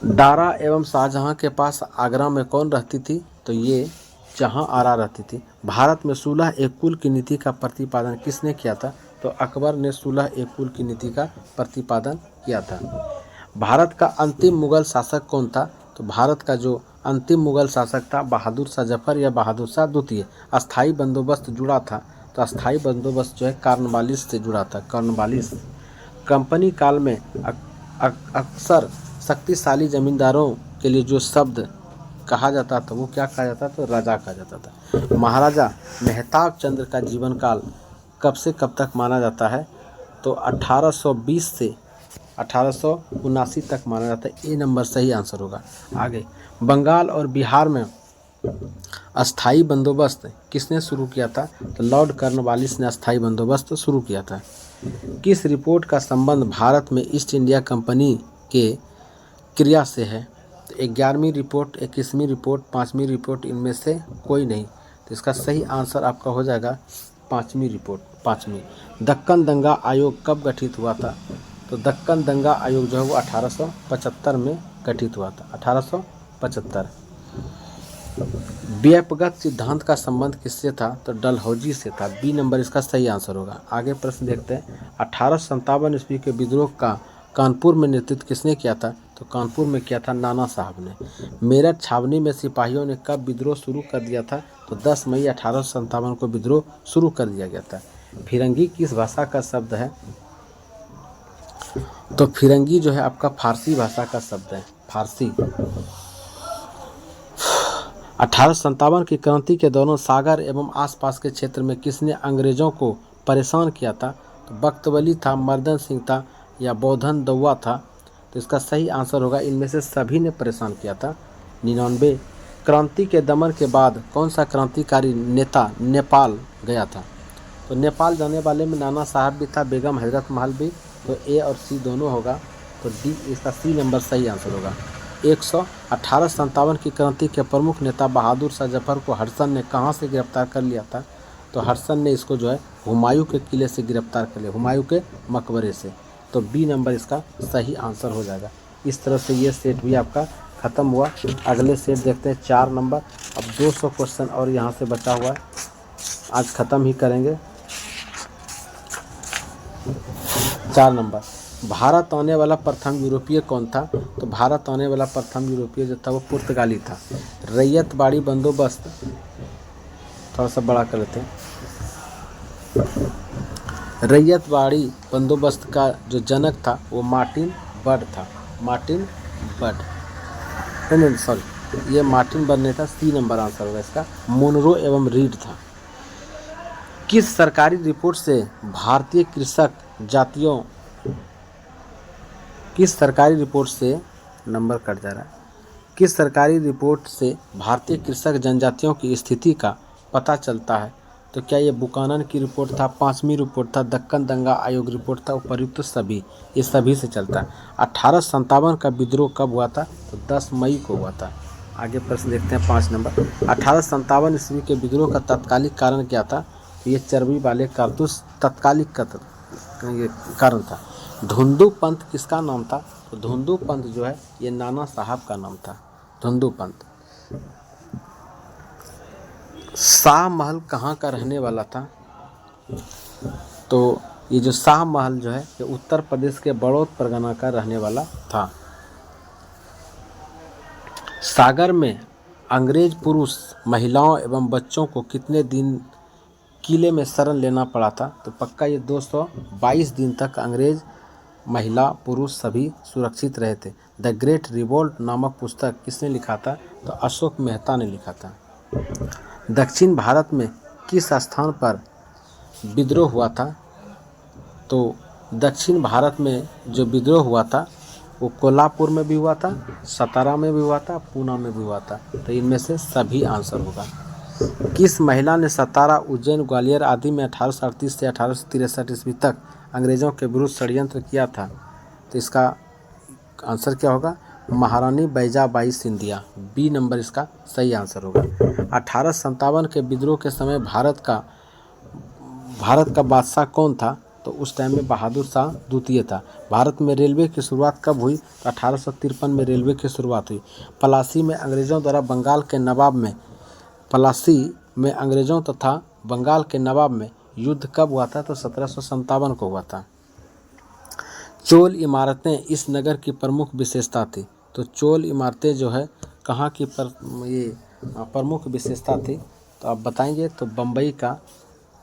दारा एवं शाहजहां के पास आगरा में कौन रहती थी? तो ये जहां आरा रहती थी। भारत में 16 एक कुल की नीति का प्रतिपादन किसने किया था? तो अकबर ने 16 एक कुल की नीति का प्रतिपादन किया था। भारत का अंतिम मुगल शासक कौन था? तो भारत का जो अंतिम मुगल शासक था बहादुर शाह जफर या बहादुर शाह द्वितीय। अस्थाई बंदोबस्त जुड़ा था, तो अस्थाई बंदोबस्त जो है कॉर्नवालिस से जुड़ा था, कॉर्नवालिस। कंपनी काल में अक्सर शक्तिशाली जमींदारों के लिए जो शब्द कहा जाता था वो क्या कहा जाता था? तो राजा कहा जाता था। महाराजा मेहताब चंद्र का जीवन काल कब से कब तक माना जाता है? तो 1820 से 1879 तक माना जाता है। ए नंबर सही आंसर होगा। आगे, बंगाल और बिहार में अस्थाई बंदोबस्त किसने शुरू किया था? तो लॉर्ड कॉर्नवालिस ने अस्थाई बंदोबस्त शुरू किया था। किस रिपोर्ट का संबंध भारत में ईस्ट इंडिया कंपनी के क्रिया से है? तो 11वीं रिपोर्ट, 21वीं रिपोर्ट, 5वीं रिपोर्ट, इनमें से कोई नहीं। तो इसका सही आंसर आपका हो जाएगा 5वीं रिपोर्ट, 5वीं। दक्कन दंगा आयोग कब गठित हुआ था? तो दक्कन दंगा आयोग जो है वो 1875 में गठित हुआ था, 1875। व्यपगत सिद्धांत का संबंध किससे था? तो डलहौजी से था। बी नंबर इसका सही आंसर होगा। आगे प्रश्न देखते हैं। 1857 ईस्वी के विद्रोह का कानपुर में नेतृत्व किसने किया था? तो कानपुर में किया था नाना साहब ने। मेरठ छावनी में सिपाहियों ने कब विद्रोह शुरू कर दिया था? तो 10 मई 1857 को विद्रोह शुरू कर दिया गया था। फिरंगी किस भाषा का शब्द है? तो फिरंगी जो है आपका फारसी भाषा का शब्द है, फारसी। 1857 की क्रांति के दौरान सागर एवं आसपास के क्षेत्र में किसने अंग्रेजों को परेशान किया था? तो बख्तवली था, मर्दन सिंह था या बौद्धन दौआ था? तो इसका सही आंसर होगा इनमें से सभी ने परेशान किया था। 99। क्रांति के दमन के बाद कौन सा क्रांतिकारी नेता नेपाल गया था? तो नेपाल जाने वाले में नाना साहब भी था, बेगम हजरत महल भी। तो ए और सी दोनों होगा। तो डी, इसका सी नंबर सही आंसर होगा। 1857 की क्रांति के प्रमुख नेता बहादुर शाह जफर को हडसन ने कहाँ से गिरफ्तार कर लिया था? तो हडसन ने इसको जो है हुमायूं के किले से गिरफ्तार कर लिया, हुमायूं के मकबरे से। तो बी नंबर इसका सही आंसर हो जाएगा। इस तरह से ये सेट भी आपका ख़त्म हुआ। अगले सेट देखते हैं 4 नंबर। अब 200 क्वेश्चन और यहाँ से बचा हुआ है, आज ख़त्म ही करेंगे। 4 नंबर, भारत आने वाला प्रथम यूरोपीय कौन था? तो भारत आने वाला प्रथम यूरोपीय जो था वो पुर्तगाली था। रैयतवाड़ी बंदोबस्त थोड़ा सा बड़ा कर लेते हैं। रैयतवाड़ी बंदोबस्त का जो जनक था वो मार्टिन बर्ड था, मार्टिन बर्ड। नहीं सॉरी, ये मार्टिन बर्ड नहीं था। सी नंबर आंसर होगा इसका। मोनरो एवं रीड था। किस सरकारी रिपोर्ट से भारतीय कृषक जातियों, किस सरकारी रिपोर्ट से, नंबर कट जा रहा है, किस सरकारी रिपोर्ट से भारतीय कृषक जनजातियों की स्थिति का पता चलता है? तो क्या ये बुकानन की रिपोर्ट था, 5वीं रिपोर्ट था, दक्कन दंगा आयोग रिपोर्ट था, उपर्युक्त सभी, ये सभी से चलता है। 1857 का विद्रोह कब हुआ था? तो 10 मई को हुआ था। आगे प्रश्न देखते हैं 5 नंबर। 1857 ईस्वी के विद्रोह का तत्कालिक कारण क्या था? तो ये चर्बी वाले कारतूस तत्कालिक का ये कारण था। धुंधु पंथ किसका नाम था? तो धुंधु पंथ जो है ये नाना साहब का नाम था, धुंधु पंथ। शाह महल कहाँ का रहने वाला था? तो ये जो शाह महल जो है ये उत्तर प्रदेश के बड़ौद परगना का रहने वाला था। सागर में अंग्रेज पुरुष महिलाओं एवं बच्चों को कितने दिन किले में शरण लेना पड़ा था? तो पक्का ये 222 दिन तक अंग्रेज महिला पुरुष सभी सुरक्षित रहे थे। द ग्रेट रिवोल्ट नामक पुस्तक किसने लिखा था? तो अशोक मेहता ने लिखा था। दक्षिण भारत में किस स्थान पर विद्रोह हुआ था? तो दक्षिण भारत में जो विद्रोह हुआ था वो कोल्हापुर में भी हुआ था, सतारा में भी हुआ था, पूना में भी हुआ था। तो इनमें से सभी आंसर होगा। किस महिला ने सतारा, उज्जैन, ग्वालियर आदि में 1838 से 1863 ईस्वी तक अंग्रेजों के विरुद्ध षड्यंत्र किया था? तो इसका आंसर क्या होगा? महारानी बैजाबाई सिंधिया। बी नंबर इसका सही आंसर होगा। 1857 के विद्रोह के समय भारत का बादशाह कौन था? तो उस टाइम में बहादुर शाह द्वितीय था। भारत में रेलवे की शुरुआत कब हुई? तो 1853 में रेलवे की शुरुआत हुई। प्लासी में अंग्रेज़ों द्वारा बंगाल के नवाब में युद्ध कब हुआ था? तो 1757 को हुआ था। चोल इमारतें इस नगर की प्रमुख विशेषता थी। तो चोल इमारतें जो है कहाँ की प्रमुख विशेषता थी? तो आप बताएंगे तो बम्बई का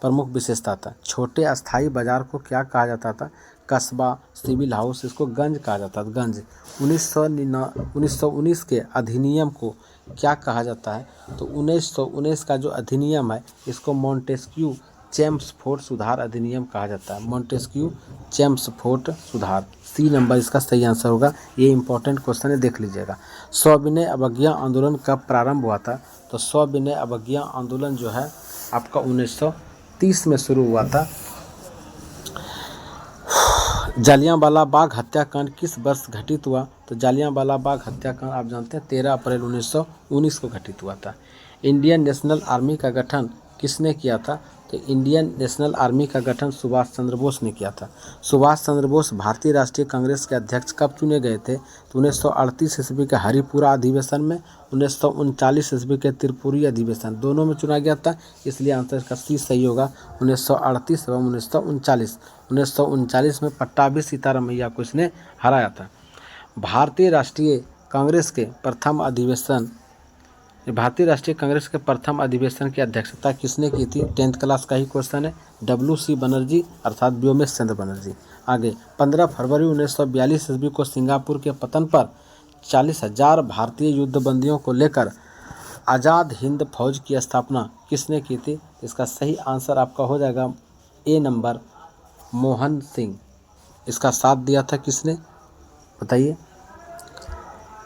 प्रमुख विशेषता था। छोटे अस्थाई बाजार को क्या कहा जाता था? कस्बा, सिविल हाउस, इसको गंज कहा जाता था, गंज। 1919 के अधिनियम को क्या कहा जाता है? तो 1919 का जो अधिनियम है इसको मॉन्टेस्क्यू चेम्सफोर्ड सुधार अधिनियम कहा जाता है। मॉन्टेस्क्यू चेम्सफोर्ड सुधार। सी नंबर इसका सही आंसर होगा। ये इंपॉर्टेंट क्वेश्चन है, देख लीजिएगा। सविनय अवज्ञा आंदोलन कब प्रारंभ हुआ था? तो सविनय अवज्ञा आंदोलन जो है आपका 1930 में शुरू हुआ था। जालियांवाला बाग हत्याकांड किस वर्ष घटित हुआ? तो जालियांवाला बाग हत्याकांड आप जानते हैं 13 अप्रैल 1919 को घटित हुआ था। इंडियन नेशनल आर्मी का गठन किसने किया था? तो इंडियन नेशनल आर्मी का गठन सुभाष चंद्र बोस ने किया था। सुभाष चंद्र बोस भारतीय राष्ट्रीय कांग्रेस के अध्यक्ष कब चुने गए थे? तो 1938 ईस्वी के हरिपुरा अधिवेशन में, 1939 ईस्वी के त्रिपुरी अधिवेशन, दोनों में चुना गया था। इसलिए आंसर का सी सही होगा। 1938 एवं 1939। 1939 में पट्टाभी सीतारामैया को इसने हराया था। भारतीय राष्ट्रीय कांग्रेस के प्रथम अधिवेशन की अध्यक्षता किसने की थी? 10th क्लास का ही क्वेश्चन है। WC बनर्जी अर्थात व्योमेश चंद्र बनर्जी। आगे 15 फरवरी 1942 ईस्वी को सिंगापुर के पतन पर 40,000 भारतीय युद्धबंदियों को लेकर आज़ाद हिंद फौज की स्थापना किसने की थी? इसका सही आंसर आपका हो जाएगा ए नंबर, मोहन सिंह। इसका साथ दिया था किसने? बताइए।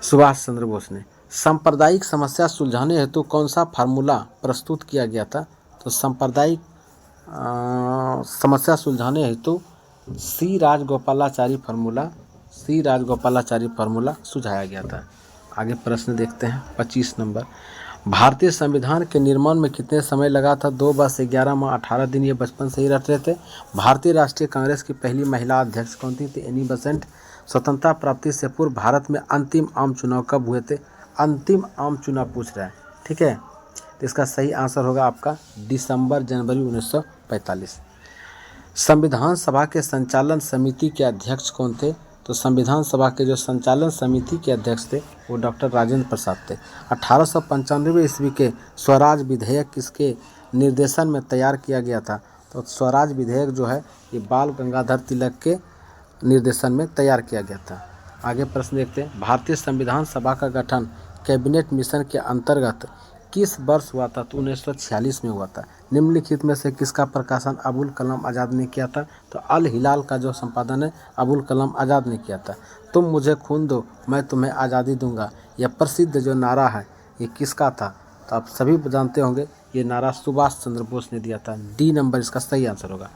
सुभाष चंद्र बोस ने। सांप्रदायिक समस्या सुलझाने हेतु कौन सा फार्मूला प्रस्तुत किया गया था? तो सांप्रदायिक समस्या सुलझाने हेतु सी राजगोपालाचारी फार्मूला सुझाया गया था। आगे प्रश्न देखते हैं 25 नंबर। भारतीय संविधान के निर्माण में कितने समय लगा था? 2 वर्ष 11 माह 18 दिन। ये बचपन से ही रट रहे थे। भारतीय राष्ट्रीय कांग्रेस की पहली महिला अध्यक्ष कौन थी? तो एनी बेसेंट। स्वतंत्रता प्राप्ति से पूर्व भारत में अंतिम आम चुनाव कब हुए थे? अंतिम आम चुनाव पूछ रहा है, ठीक है। तो इसका सही आंसर होगा आपका दिसंबर-जनवरी 1945। संविधान सभा के संचालन समिति के अध्यक्ष कौन थे? तो संविधान सभा के जो संचालन समिति के अध्यक्ष थे वो डॉक्टर राजेंद्र प्रसाद थे। 1895 ईस्वी के स्वराज विधेयक किसके निर्देशन में तैयार किया गया था? तो स्वराज विधेयक जो है ये बाल गंगाधर तिलक के निर्देशन में तैयार किया गया था। आगे प्रश्न देखते हैं। भारतीय संविधान सभा का गठन कैबिनेट मिशन के अंतर्गत किस वर्ष हुआ था? तो 1946 में हुआ था। निम्नलिखित में से किसका प्रकाशन अबुल कलाम आज़ाद ने किया था? तो अल हिलाल का जो संपादन है अबुल कलाम आज़ाद ने किया था। तुम मुझे खून दो मैं तुम्हें आज़ादी दूंगा, यह प्रसिद्ध जो नारा है ये किसका था? तो आप सभी जानते होंगे ये नारा सुभाष चंद्र बोस ने दिया था। डी नंबर इसका सही आंसर होगा।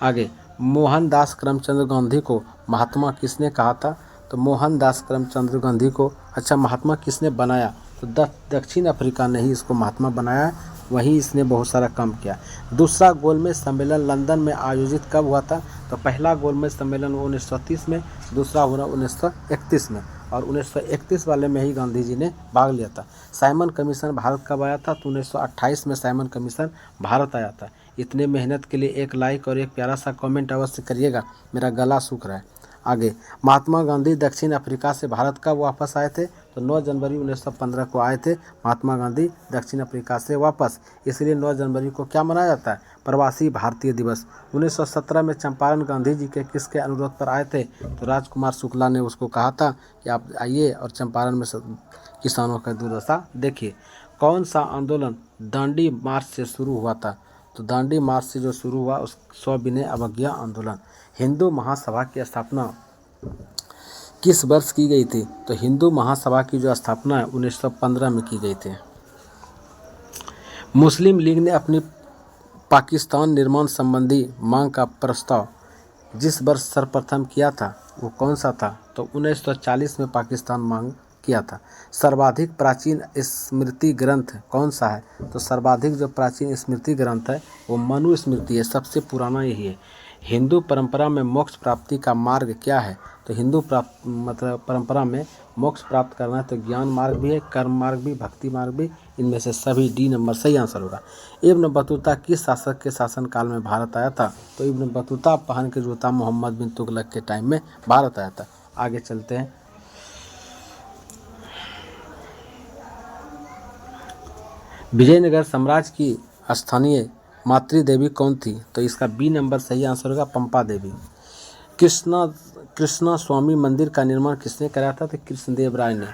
आगे मोहनदास करमचंद गांधी को महात्मा किसने कहा था? तो मोहनदास करमचंद गांधी को महात्मा किसने बनाया? तो दक्षिण अफ्रीका ने ही इसको महात्मा बनाया, वहीं इसने बहुत सारा काम किया। दूसरा गोलमेज सम्मेलन लंदन में आयोजित कब हुआ था? तो पहला गोलमेज सम्मेलन 1930 में, दूसरा हुआ 1931 में, और 1931 वाले में ही गांधी जी ने भाग लिया था। साइमन कमीशन भारत कब आया था? तो 1928 में साइमन कमीशन भारत आया था। इतने मेहनत के लिए एक लाइक और एक प्यारा सा कमेंट अवश्य करिएगा, मेरा गला सूख रहा है। आगे महात्मा गांधी दक्षिण अफ्रीका से भारत कब वापस आए थे? तो 9 जनवरी 1915 को आए थे महात्मा गांधी दक्षिण अफ्रीका से वापस। इसलिए 9 जनवरी को क्या मनाया जाता है? प्रवासी भारतीय दिवस। 1917 में चंपारण गांधी जी के किसके अनुरोध पर आए थे? तो राजकुमार शुक्ला ने उसको कहा था कि आप आइए और चंपारण में किसानों का दुर्दशा देखिए। कौन सा आंदोलन दांडी मार्च से शुरू हुआ था? तो दांडी मार्च से जो शुरू हुआ उस सविनय अवज्ञा आंदोलन। हिंदू महासभा की स्थापना किस वर्ष की गई थी? तो हिंदू महासभा की जो स्थापना है 1915 में की गई थी। मुस्लिम लीग ने अपनी पाकिस्तान निर्माण संबंधी मांग का प्रस्ताव जिस वर्ष सर्वप्रथम किया था वो कौन सा था? तो 1940 में पाकिस्तान मांग किया था। सर्वाधिक प्राचीन स्मृति ग्रंथ कौन सा है? तो सर्वाधिक जो प्राचीन स्मृति ग्रंथ है वो मनुस्मृति है, सबसे पुराना यही है। हिंदू परंपरा में मोक्ष प्राप्ति का मार्ग क्या है? तो हिंदू परंपरा में मोक्ष प्राप्त करना है तो ज्ञान मार्ग भी है, कर्म मार्ग भी, भक्ति मार्ग भी, इनमें से सभी डी नंबर सही आंसर होगा। इब्न बतूता किस शासक के शासनकाल में भारत आया था? तो इब्न बतूता पहन के जूता मोहम्मद बिन तुगलक के टाइम में भारत आया था। आगे चलते हैं। विजयनगर साम्राज्य की स्थानीय मातृदेवी कौन थी? तो इसका बी नंबर सही आंसर होगा, पंपा देवी। कृष्णा स्वामी मंदिर का निर्माण किसने कराया था? तो कृष्णदेव राय ने।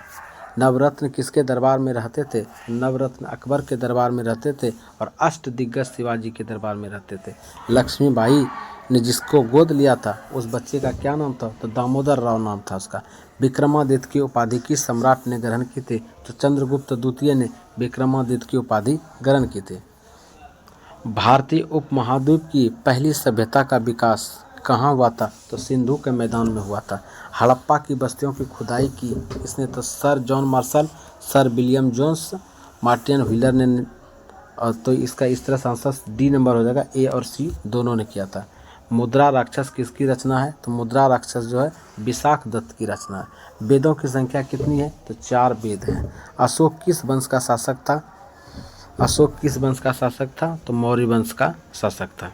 नवरत्न किसके दरबार में रहते थे? नवरत्न अकबर के दरबार में रहते थे और अष्टदिग्गज शिवाजी के दरबार में रहते थे। लक्ष्मीबाई ने जिसको गोद लिया था उस बच्चे का क्या नाम था? तो दामोदर राव नाम था उसका। विक्रमादित्य की उपाधि किस सम्राट ने ग्रहण की थी? तो चंद्रगुप्त द्वितीय ने विक्रमादित्य की उपाधि ग्रहण की थी। भारतीय उपमहाद्वीप की पहली सभ्यता का विकास कहाँ हुआ था? तो सिंधु के मैदान में हुआ था। हड़प्पा की बस्तियों की खुदाई की इसने तो sir John Marshall, sir William Jones, Martin Wheeler ने। और तो इसका इस तरह से आंसर डी नंबर हो जाएगा, ए और सी दोनों ने किया था। मुद्रा राक्षस किसकी रचना है? तो मुद्रा राक्षस जो है विशाख दत्त की रचना है। वेदों की संख्या कितनी है? तो 4 वेद हैं। अशोक किस वंश का शासक था? अशोक किस वंश का शासक था? तो मौर्य वंश का शासक था।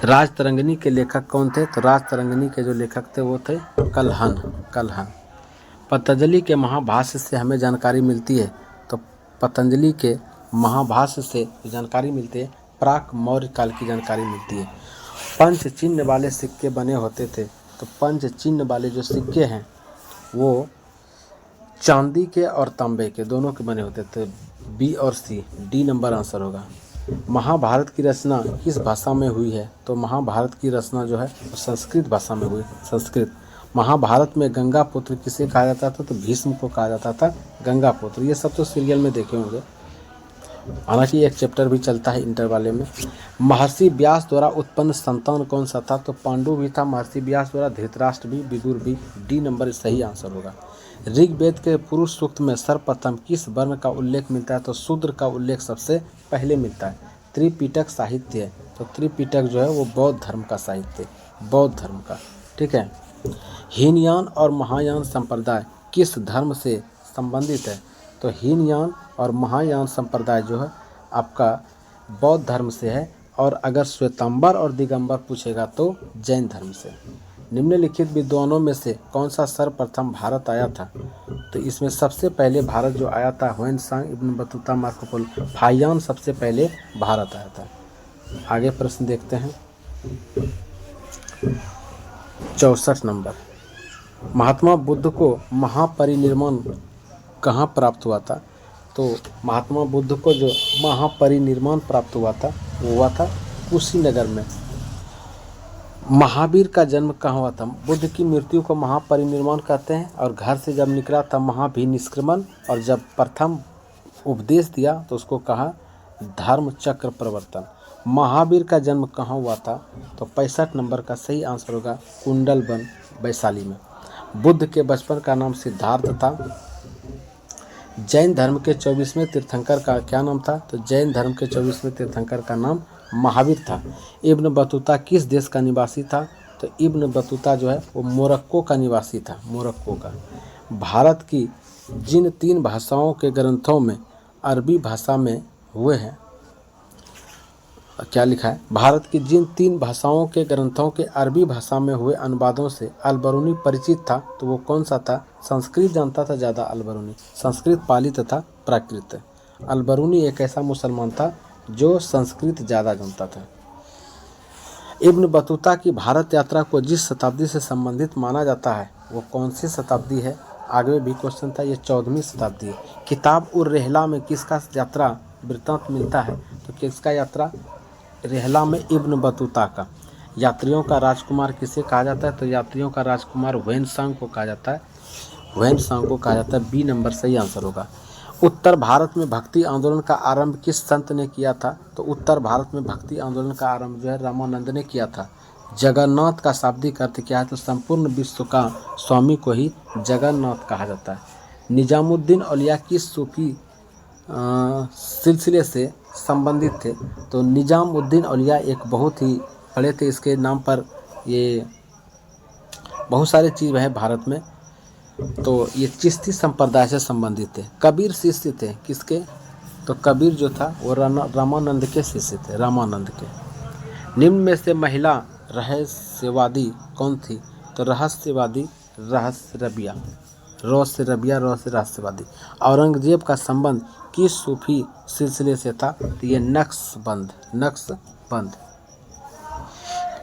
राजतरंगिणी के लेखक कौन थे? तो राजतरंगिणी के जो लेखक थे वो थे कल्हन। पतंजलि के महाभाष्य से हमें जानकारी मिलती है। तो पतंजलि के महाभाष्य से जानकारी मिलती है, प्राक मौर्य काल की जानकारी मिलती है। पंच चिन्ह वाले सिक्के बने होते थे। तो पंच चिन्ह वाले जो सिक्के हैं वो चांदी के और तांबे के दोनों के बने होते थे। बी और सी, डी नंबर आंसर होगा। महाभारत की रचना किस भाषा में हुई है? तो महाभारत की रचना जो है वो संस्कृत भाषा में हुई, संस्कृत। महाभारत में गंगा पुत्र किसे कहा जाता था? तो भीष्म को कहा जाता था गंगा पुत्र। ये सब तो सीरियल में देखे होंगे, हालांकि एक चैप्टर भी चलता है इंटर वाले में। महर्षि व्यास द्वारा उत्पन्न संतान कौन सा था? तो पांडु भी था महर्षि व्यास द्वारा, धृतराष्ट्र भी, विदुर भी। डी नंबर सही आंसर होगा। ऋग्वेद के पुरुष सूक्त में सर्वप्रथम किस वर्ण का उल्लेख मिलता है? तो शूद्र का उल्लेख सबसे पहले मिलता है। त्रिपिटक साहित्य है, तो त्रिपिटक जो है वो बौद्ध धर्म का साहित्य, बौद्ध धर्म का, ठीक है। हीनयान और महायान संप्रदाय किस धर्म से संबंधित है? तो हीनयान और महायान संप्रदाय जो है आपका बौद्ध धर्म से है, और अगर श्वेतांबर और दिगंबर पूछेगा तो जैन धर्म से। निम्नलिखित विद्वानों में से कौन सा सर्वप्रथम भारत आया था? तो इसमें सबसे पहले भारत जो आया था Hiuen Tsang, Ibn Battuta, Marco Polo, Fahien सबसे पहले भारत आया था। आगे प्रश्न देखते हैं 64 नंबर। महात्मा बुद्ध को महापरिनिर्वाण कहाँ प्राप्त हुआ था? तो महात्मा बुद्ध को जो महापरिनिर्वाण प्राप्त हुआ था वो हुआ था कुशीनगर में। महावीर का जन्म कहाँ हुआ था? बुद्ध की मृत्यु को महापरिनिर्वाण कहते हैं, और घर से जब निकला था महाभिनिष्क्रमण, और जब प्रथम उपदेश दिया तो उसको कहा धर्म चक्र प्रवर्तन। महावीर का जन्म कहाँ हुआ था? तो 65 नंबर का सही आंसर होगा कुंडलवन, वैशाली में। बुद्ध के बचपन का नाम सिद्धार्थ था। जैन धर्म के 24वें तीर्थंकर का क्या नाम था? तो जैन धर्म के 24वें तीर्थंकर का नाम महावीर था। इब्न बतूता किस देश का निवासी था? तो इब्न बतूता जो है वो मोरक्को का निवासी था, मोरक्को का। भारत की जिन 3 भाषाओं के ग्रंथों में अरबी भाषा में हुए हैं, क्या लिखा है? भारत की जिन 3 भाषाओं के ग्रंथों के अरबी भाषा में हुए अनुवादों से अलबरूनी परिचित था, तो वो कौन सा था? संस्कृत जानता था ज़्यादा अलबरूनी, संस्कृत पाली तथा प्राकृत। अलबरूनी एक ऐसा मुसलमान था जो संस्कृत ज़्यादा जानता था। इब्न बतूता की भारत यात्रा को जिस शताब्दी से संबंधित माना जाता है वो कौन सी शताब्दी है? आगे भी क्वेश्चन था, ये 14वीं शताब्दी है। किताब उर रेहला में किसका यात्रा वृत्तांत मिलता है? तो किसका यात्रा? रेहला में इब्न बतूता का। यात्रियों का राजकुमार किसे कहा जाता है? तो यात्रियों का राजकुमार ह्वेन-त्सांग को कहा जाता है, ह्वेन-त्सांग को कहा जाता है। बी नंबर सही आंसर होगा। उत्तर भारत में भक्ति आंदोलन का आरंभ किस संत ने किया था? तो उत्तर भारत में भक्ति आंदोलन का आरंभ जो है रामानंद ने किया था। जगन्नाथ का शाब्दिक अर्थ क्या है? तो संपूर्ण विश्व का स्वामी को ही जगन्नाथ कहा जाता है। निजामुद्दीन औलिया किस सूफी सिलसिले से संबंधित थे? तो निजामुद्दीन औलिया एक बहुत ही बड़े थे, इसके नाम पर ये बहुत सारे चीज़ हैं भारत में। तो ये चिश्ती संप्रदाय से संबंधित थे। कबीर शिष्य थे किसके? तो कबीर जो था वो रामानंद के शिष्य थे, रामानंद के। निम्न में से महिला रहस्यवादी कौन थी? तो रहस्यवादी रबिया, रौ से रबिया, रौ से रहस्यवादी। औरंगजेब का संबंध किस सूफी सिलसिले से था? तो ये नक्शबंद।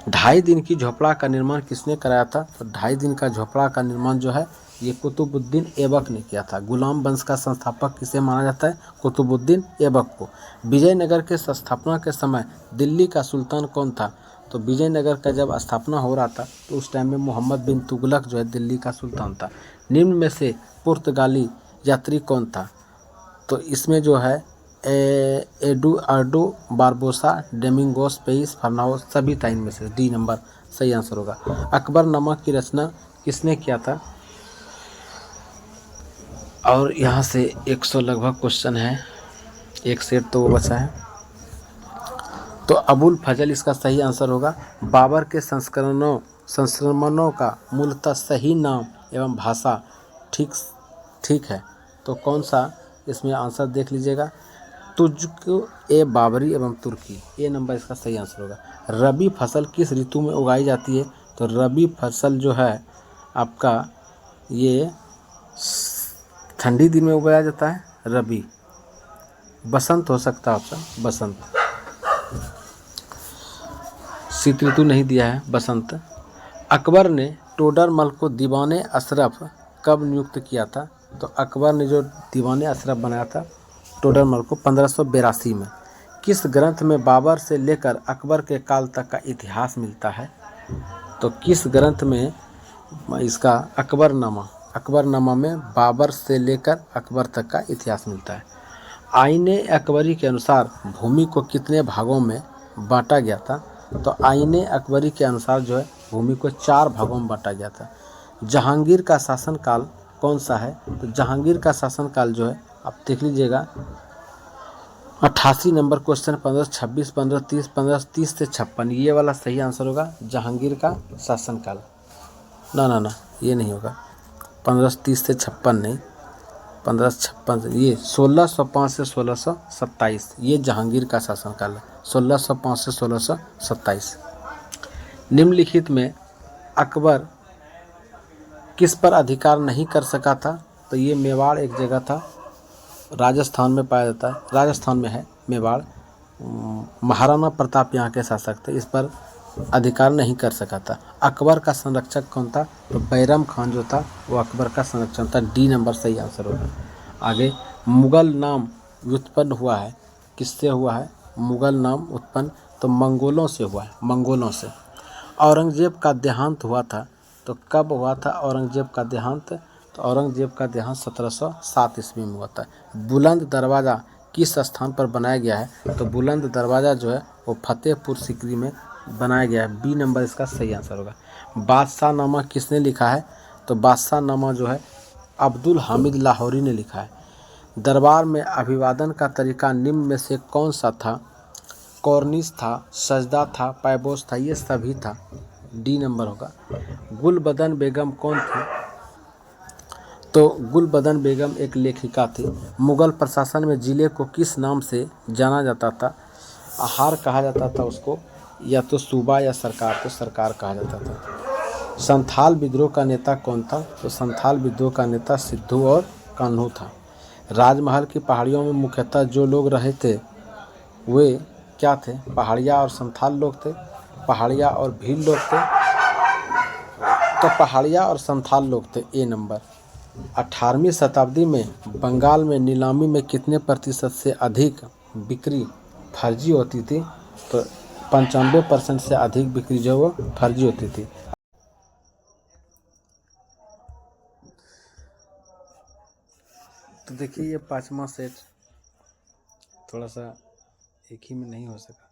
2.5 दिन की झोपड़ा का निर्माण किसने कराया था? तो 2.5 दिन का झोपड़ा का निर्माण जो है ये कुतुबुद्दीन ऐबक ने किया था। गुलाम वंश का संस्थापक किसे माना जाता है? कुतुबुद्दीन ऐबक को। विजयनगर के स्थापना के समय दिल्ली का सुल्तान कौन था? तो विजयनगर का जब स्थापना हो रहा था तो उस टाइम में मोहम्मद बिन तुगलक जो है दिल्ली का सुल्तान था। निम्न में से पुर्तगाली यात्री कौन था? तो इसमें जो है एडुआर्डो बारबोसा, डोमिंगोस पेइस फर्नांडोस सभी था इनमें से। डी नंबर सही आंसर होगा। अकबरनामा की रचना किसने किया था? और यहाँ से 100 लगभग क्वेश्चन है, एक सेट तो वो बचा है। तो अबुल फजल इसका सही आंसर होगा। बाबर के संस्करणों का मूलतः सही नाम एवं भाषा ठीक है तो कौन सा? इसमें आंसर देख लीजिएगा। तुर्क ए बाबरी एवं तुर्की, ए नंबर इसका सही आंसर होगा। रबी फसल किस ऋतु में उगाई जाती है? तो रबी फसल जो है आपका ये ठंडी दिन में उगाया जाता है। रबी बसंत हो सकता है ऑप्शन, बसंत। शीत ऋतु नहीं दिया है, बसंत। अकबर ने टोडरमल को दीवाने अशरफ कब नियुक्त किया था? तो अकबर ने जो दीवाने अशरफ बनाया था टोडरमल को 1582 में। किस ग्रंथ में बाबर से लेकर अकबर के काल तक का इतिहास मिलता है? तो किस ग्रंथ में इसका अकबरनामा में बाबर से लेकर अकबर तक का इतिहास मिलता है। आईने अकबरी के अनुसार भूमि को कितने भागों में बांटा गया था? तो आईने अकबरी के अनुसार जो है भूमि को 4 भागों में बांटा गया था। जहांगीर का शासनकाल कौन सा है? तो जहांगीर का शासनकाल जो है आप देख लीजिएगा 88 नंबर क्वेश्चन, 1526, 1530, 1530 से 56, ये वाला सही आंसर होगा। जहांगीर का शासनकाल ना ये नहीं होगा। 1530 से 56 नहीं, 1556 ये 1605 से 1627 ये जहांगीर का शासनकाल है। 1605 से 1627। निम्नलिखित में अकबर किस पर अधिकार नहीं कर सका था? तो ये मेवाड़ एक जगह था, राजस्थान में पाया जाता है, राजस्थान में है मेवाड़। महाराणा प्रताप यहाँ के शासक थे, इस पर अधिकार नहीं कर सका था। अकबर का संरक्षक कौन था? तो बैरम खान जो था वो अकबर का संरक्षक था। डी नंबर सही आंसर होगा। आगे, मुगल नाम व्युत्पन्न हुआ है, किससे हुआ है? मुगल नाम उत्पन्न तो मंगोलों से हुआ है, मंगोलों से। औरंगजेब का देहांत हुआ था तो कब हुआ था औरंगजेब का देहांत? तो औरंगजेब का देहांत 1707 ईस्वी में हुआ था। बुलंद दरवाज़ा किस स्थान पर बनाया गया है? तो बुलंद दरवाज़ा जो है वो फतेहपुर सीकरी में बनाया गया है। बी नंबर इसका सही आंसर होगा। बादशाहनामा किसने लिखा है? तो बादशाहनामा जो है अब्दुल हामिद लाहौरी ने लिखा है। दरबार में अभिवादन का तरीका निम्न में से कौन सा था? कॉर्निश था, सजदा था, पैबोस था, ये सभी था। डी नंबर होगा। गुलबदन बेगम कौन थी? तो गुलबदन बेगम एक लेखिका थी। मुगल प्रशासन में जिले को किस नाम से जाना जाता था? आहार कहा जाता था उसको, या तो सूबा या सरकार, तो सरकार कहा जाता था। संथाल विद्रोह का नेता कौन था? तो संथाल विद्रोह का नेता सिद्धू और कान्हू था। राजमहल की पहाड़ियों में मुख्यतः जो लोग रहे थे वे क्या थे? पहाड़िया और संथाल लोग थे, पहाड़िया और भील लोग थे, तो पहाड़िया और संथाल लोग थे। ए नंबर। 18वीं शताब्दी में बंगाल में नीलामी में कितने प्रतिशत से अधिक बिक्री फर्जी होती थी? तो 95% से अधिक बिक्री जो वो फर्जी होती थी। तो देखिए ये पांचवा सेट थोड़ा सा एक ही में नहीं हो सका।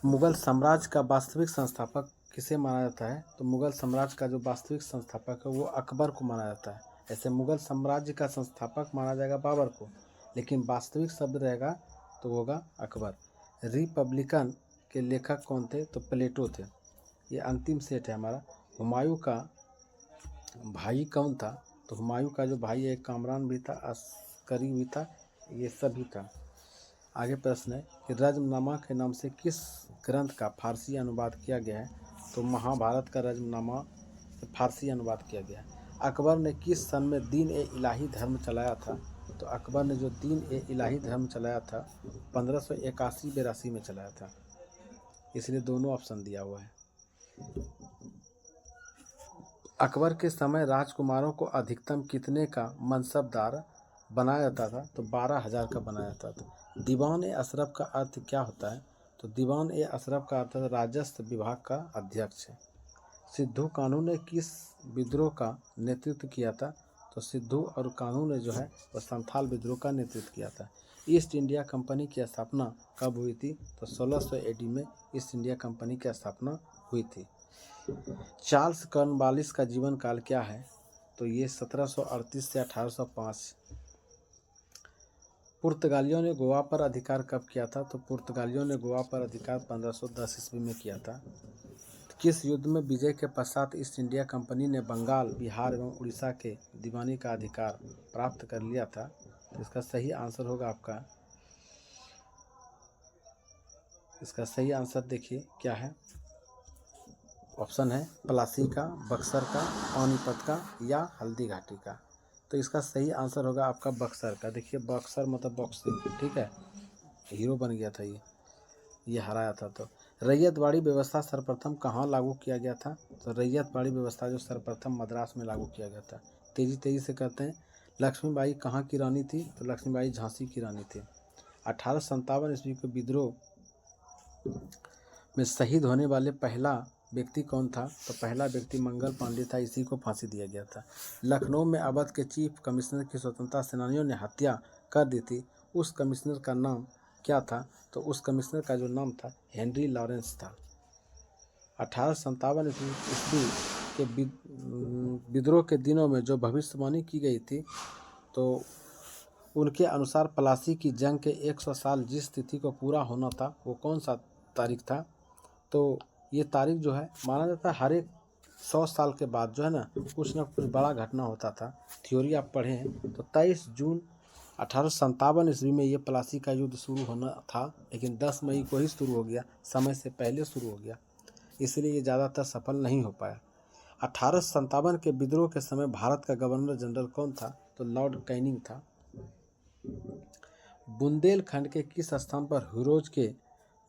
मुगल साम्राज्य का वास्तविक संस्थापक किसे माना जाता है? तो मुगल साम्राज्य का जो वास्तविक संस्थापक है वो अकबर को माना जाता है। ऐसे मुगल साम्राज्य का संस्थापक माना जाएगा बाबर को, लेकिन वास्तविक शब्द रहेगा तो होगा अकबर। रिपब्लिकन के लेखक कौन थे? तो प्लेटो थे। ये अंतिम सेट है हमारा। हुमायूं का भाई कौन था? तो हुमायूं का जो भाई है कामरान भी था, अस्करी भी था, ये सभी था। आगे प्रश्न है कि रज्मनामा के नाम से किस ग्रंथ का फारसी अनुवाद किया गया है? तो महाभारत का रज्मनामा फारसी अनुवाद किया गया है। अकबर ने किस सन में दीन ए इलाही धर्म चलाया था? तो अकबर ने जो दीन ए इलाही धर्म चलाया था 1581-82 में चलाया था, इसलिए दोनों ऑप्शन दिया हुआ है। अकबर के समय राजकुमारों को अधिकतम कितने का मनसबदार बनाया जाता था? तो 12,000 का बनाया जाता था। दीवान ए अशरफ का अर्थ क्या होता है? तो दीवान ए अशरफ का अर्थ राजस्व विभाग का अध्यक्ष है। सिद्धू कानू ने किस विद्रोह का नेतृत्व किया था? तो सिद्धू और कानू ने जो है वो संथाल विद्रोह का नेतृत्व किया था। ईस्ट इंडिया कंपनी की स्थापना कब हुई थी? तो 1600 AD में ईस्ट इंडिया कंपनी की स्थापना हुई थी। चार्ल्स कॉर्नवालिस का जीवन काल क्या है? तो ये 1738 से 1805। पुर्तगालियों ने गोवा पर अधिकार कब किया था? तो पुर्तगालियों ने गोवा पर अधिकार 1510 ईस्वी में किया था। किस युद्ध में विजय के पश्चात ईस्ट इंडिया कंपनी ने बंगाल, बिहार एवं उड़ीसा के दीवानी का अधिकार प्राप्त कर लिया था? तो इसका सही आंसर होगा आपका, इसका सही आंसर देखिए क्या है। ऑप्शन है प्लासी का, बक्सर का, पानीपत का या हल्दी घाटी का। तो इसका सही आंसर होगा आपका बक्सर का। देखिए बक्सर मतलब बॉक्सिंग, ठीक है, हीरो बन गया था ये हराया था। तो रैयतवाड़ी व्यवस्था सर्वप्रथम कहाँ लागू किया गया था? तो रैयतवाड़ी व्यवस्था जो सर्वप्रथम मद्रास में लागू किया गया था। तेजी से करते हैं। लक्ष्मीबाई कहाँ की रानी थी? तो लक्ष्मीबाई झांसी की रानी थी। 1857 ईस्वी के विद्रोह में शहीद होने वाले पहला व्यक्ति कौन था? तो पहला व्यक्ति मंगल पांडे था, इसी को फांसी दिया गया था। लखनऊ में अवध के चीफ कमिश्नर की स्वतंत्रता सेनानियों ने हत्या कर दी थी, उस कमिश्नर का नाम क्या था? तो उस कमिश्नर का जो नाम था हेनरी लॉरेंस था। 1857 ईस्वी के विद्रोह के दिनों में जो भविष्यवाणी की गई थी, तो उनके अनुसार प्लासी की जंग के 100 साल जिस तिथि को पूरा होना था वो कौन सा तारीख था? तो ये तारीख जो है माना जाता है हर एक 100 साल के बाद जो है ना कुछ बड़ा घटना होता था। थ्योरी आप पढ़े हैं। तो 23 जून 1857 ईस्वी में ये प्लासी का युद्ध शुरू होना था, लेकिन 10 मई को ही शुरू हो गया, समय से पहले शुरू हो गया, इसलिए ये ज़्यादातर सफल नहीं हो पाया। 1857 के विद्रोह के समय भारत का गवर्नर जनरल कौन था? तो लॉर्ड कैनिंग था। बुंदेलखंड के किस स्थान पर हिरोज के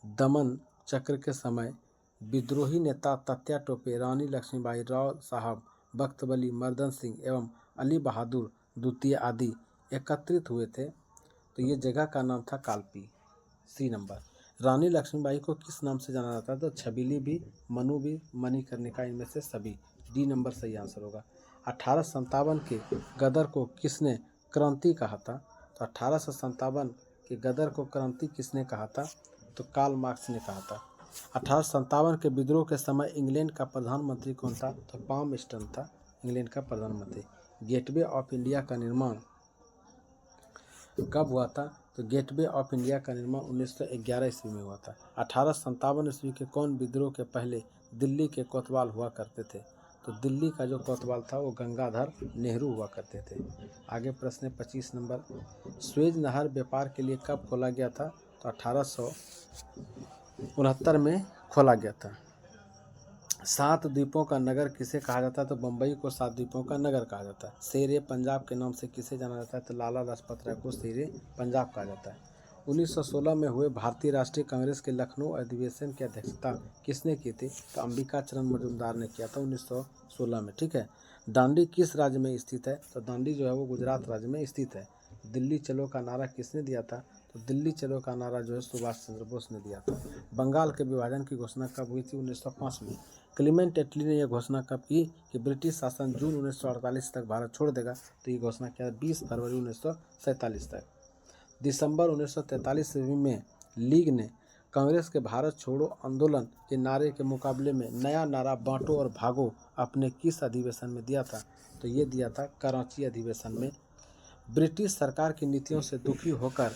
दमन चक्र के समय विद्रोही नेता तात्या टोपे, रानी लक्ष्मीबाई, राव साहब, बख्तबली, मर्दन सिंह एवं अली बहादुर द्वितीय आदि एकत्रित हुए थे? तो ये जगह का नाम था कालपी। C number. रानी लक्ष्मीबाई को किस नाम से जाना जाता है? तो छबीली भी, मनु भी, मणिकर्णिका, इनमें से सभी। डी नंबर सही आंसर होगा। 1857 के गदर को किसने क्रांति कहा था? तो 1857 के गदर को क्रांति किसने कहा था? तो कार्ल मार्क्स ने कहा था। 1857 के विद्रोह के समय इंग्लैंड का प्रधानमंत्री कौन था? तो पामस्टन था इंग्लैंड का प्रधानमंत्री। गेटवे ऑफ इंडिया का निर्माण कब हुआ था? तो गेटवे ऑफ इंडिया का निर्माण 1911 ईस्वी में हुआ था। 1857 ईस्वी के कौन विद्रोह के पहले दिल्ली के कोतवाल हुआ करते थे? तो दिल्ली का जो कोतवाल था वो गंगाधर नेहरू हुआ करते थे। आगे प्रश्न है 25 नंबर। स्वेज नहर व्यापार के लिए कब खोला गया था? तो 1869 में खोला गया था। 7 द्वीपों का नगर किसे कहा जाता है? तो बम्बई को 7 द्वीपों का नगर कहा जाता है। शेरे पंजाब के नाम से किसे जाना जाता है? तो लाला लाजपत राय को शेरे पंजाब कहा जाता है। 1916 में हुए भारतीय राष्ट्रीय कांग्रेस के लखनऊ अधिवेशन की अध्यक्षता किसने की थी? तो अंबिका चरण मजूमदार ने किया था 1916 में, ठीक है। दांडी किस राज्य में स्थित है? तो दांडी जो है वो गुजरात राज्य में स्थित है। दिल्ली चलो का नारा किसने दिया था? तो दिल्ली चलो का नारा जो है सुभाष चंद्र बोस ने दिया था। बंगाल के विभाजन की घोषणा कब हुई थी? 1905 में। क्लीमेंट एटली ने यह घोषणा कब की कि ब्रिटिश शासन जून 1948 तक भारत छोड़ देगा? तो ये घोषणा क्या? 20 फरवरी 1947 तक। दिसंबर 1943 ईस्वी में लीग ने कांग्रेस के भारत छोड़ो आंदोलन के नारे के मुकाबले में नया नारा बांटो और भागो अपने किस अधिवेशन में दिया था? तो ये दिया था कराची अधिवेशन में। ब्रिटिश सरकार की नीतियों से दुखी होकर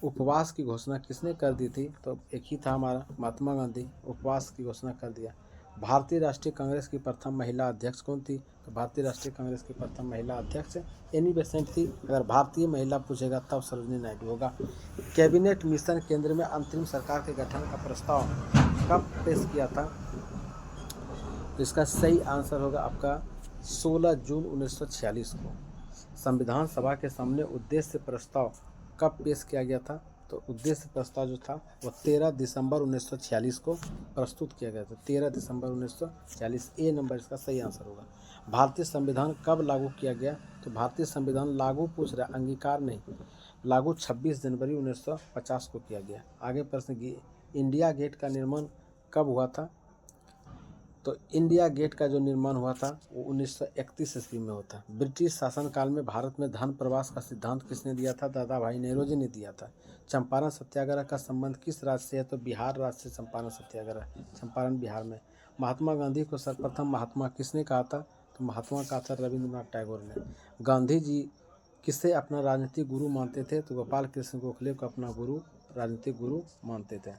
उपवास की घोषणा किसने कर दी थी? तो एक ही था हमारा महात्मा गांधी, उपवास की घोषणा कर दिया। भारतीय राष्ट्रीय कांग्रेस की प्रथम महिला अध्यक्ष कौन थी? तो भारतीय राष्ट्रीय कांग्रेस की प्रथम महिला अध्यक्ष एनी बेसेंट थी। अगर भारतीय महिला पूछेगा तब सरोजिनी नायडू होगा। कैबिनेट मिशन केंद्र में अंतरिम सरकार के गठन का प्रस्ताव कब पेश किया था? तो इसका सही आंसर होगा आपका 16 जून 1946 को। संविधान सभा के सामने उद्देश्य प्रस्ताव कब पेश किया गया था? तो उद्देश्य प्रस्ताव जो था वो 13 दिसंबर 1946 को प्रस्तुत किया गया था। 13 दिसंबर 1946 ए नंबर इसका सही आंसर होगा। भारतीय संविधान कब लागू किया गया? तो भारतीय संविधान लागू पूछ रहा, अंगीकार नहीं। लागू 26 जनवरी 1950 को किया गया। आगे प्रश्न, इंडिया गेट का निर्माण कब हुआ था? तो इंडिया गेट का जो निर्माण हुआ था वो 1931 ईस्वी में होता। ब्रिटिश शासनकाल में भारत में धन प्रवास का सिद्धांत किसने दिया था? दादा भाई नेहरू जी ने दिया था। चंपारण सत्याग्रह का संबंध किस राज्य से है? तो बिहार राज्य से चंपारण सत्याग्रह, चंपारण बिहार में। महात्मा गांधी को सर्वप्रथम महात्मा किसने कहा था? तो महात्मा कहा था रविंद्रनाथ टैगोर ने। गांधी जी किसे अपना राजनीतिक गुरु मानते थे? तो गोपाल कृष्ण गोखले को अपना गुरु, राजनीतिक गुरु मानते थे।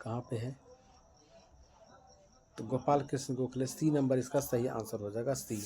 कहाँ पे है? तो गोपाल कृष्ण गोखले, सी नंबर इसका सही आंसर हो जाएगा, सी।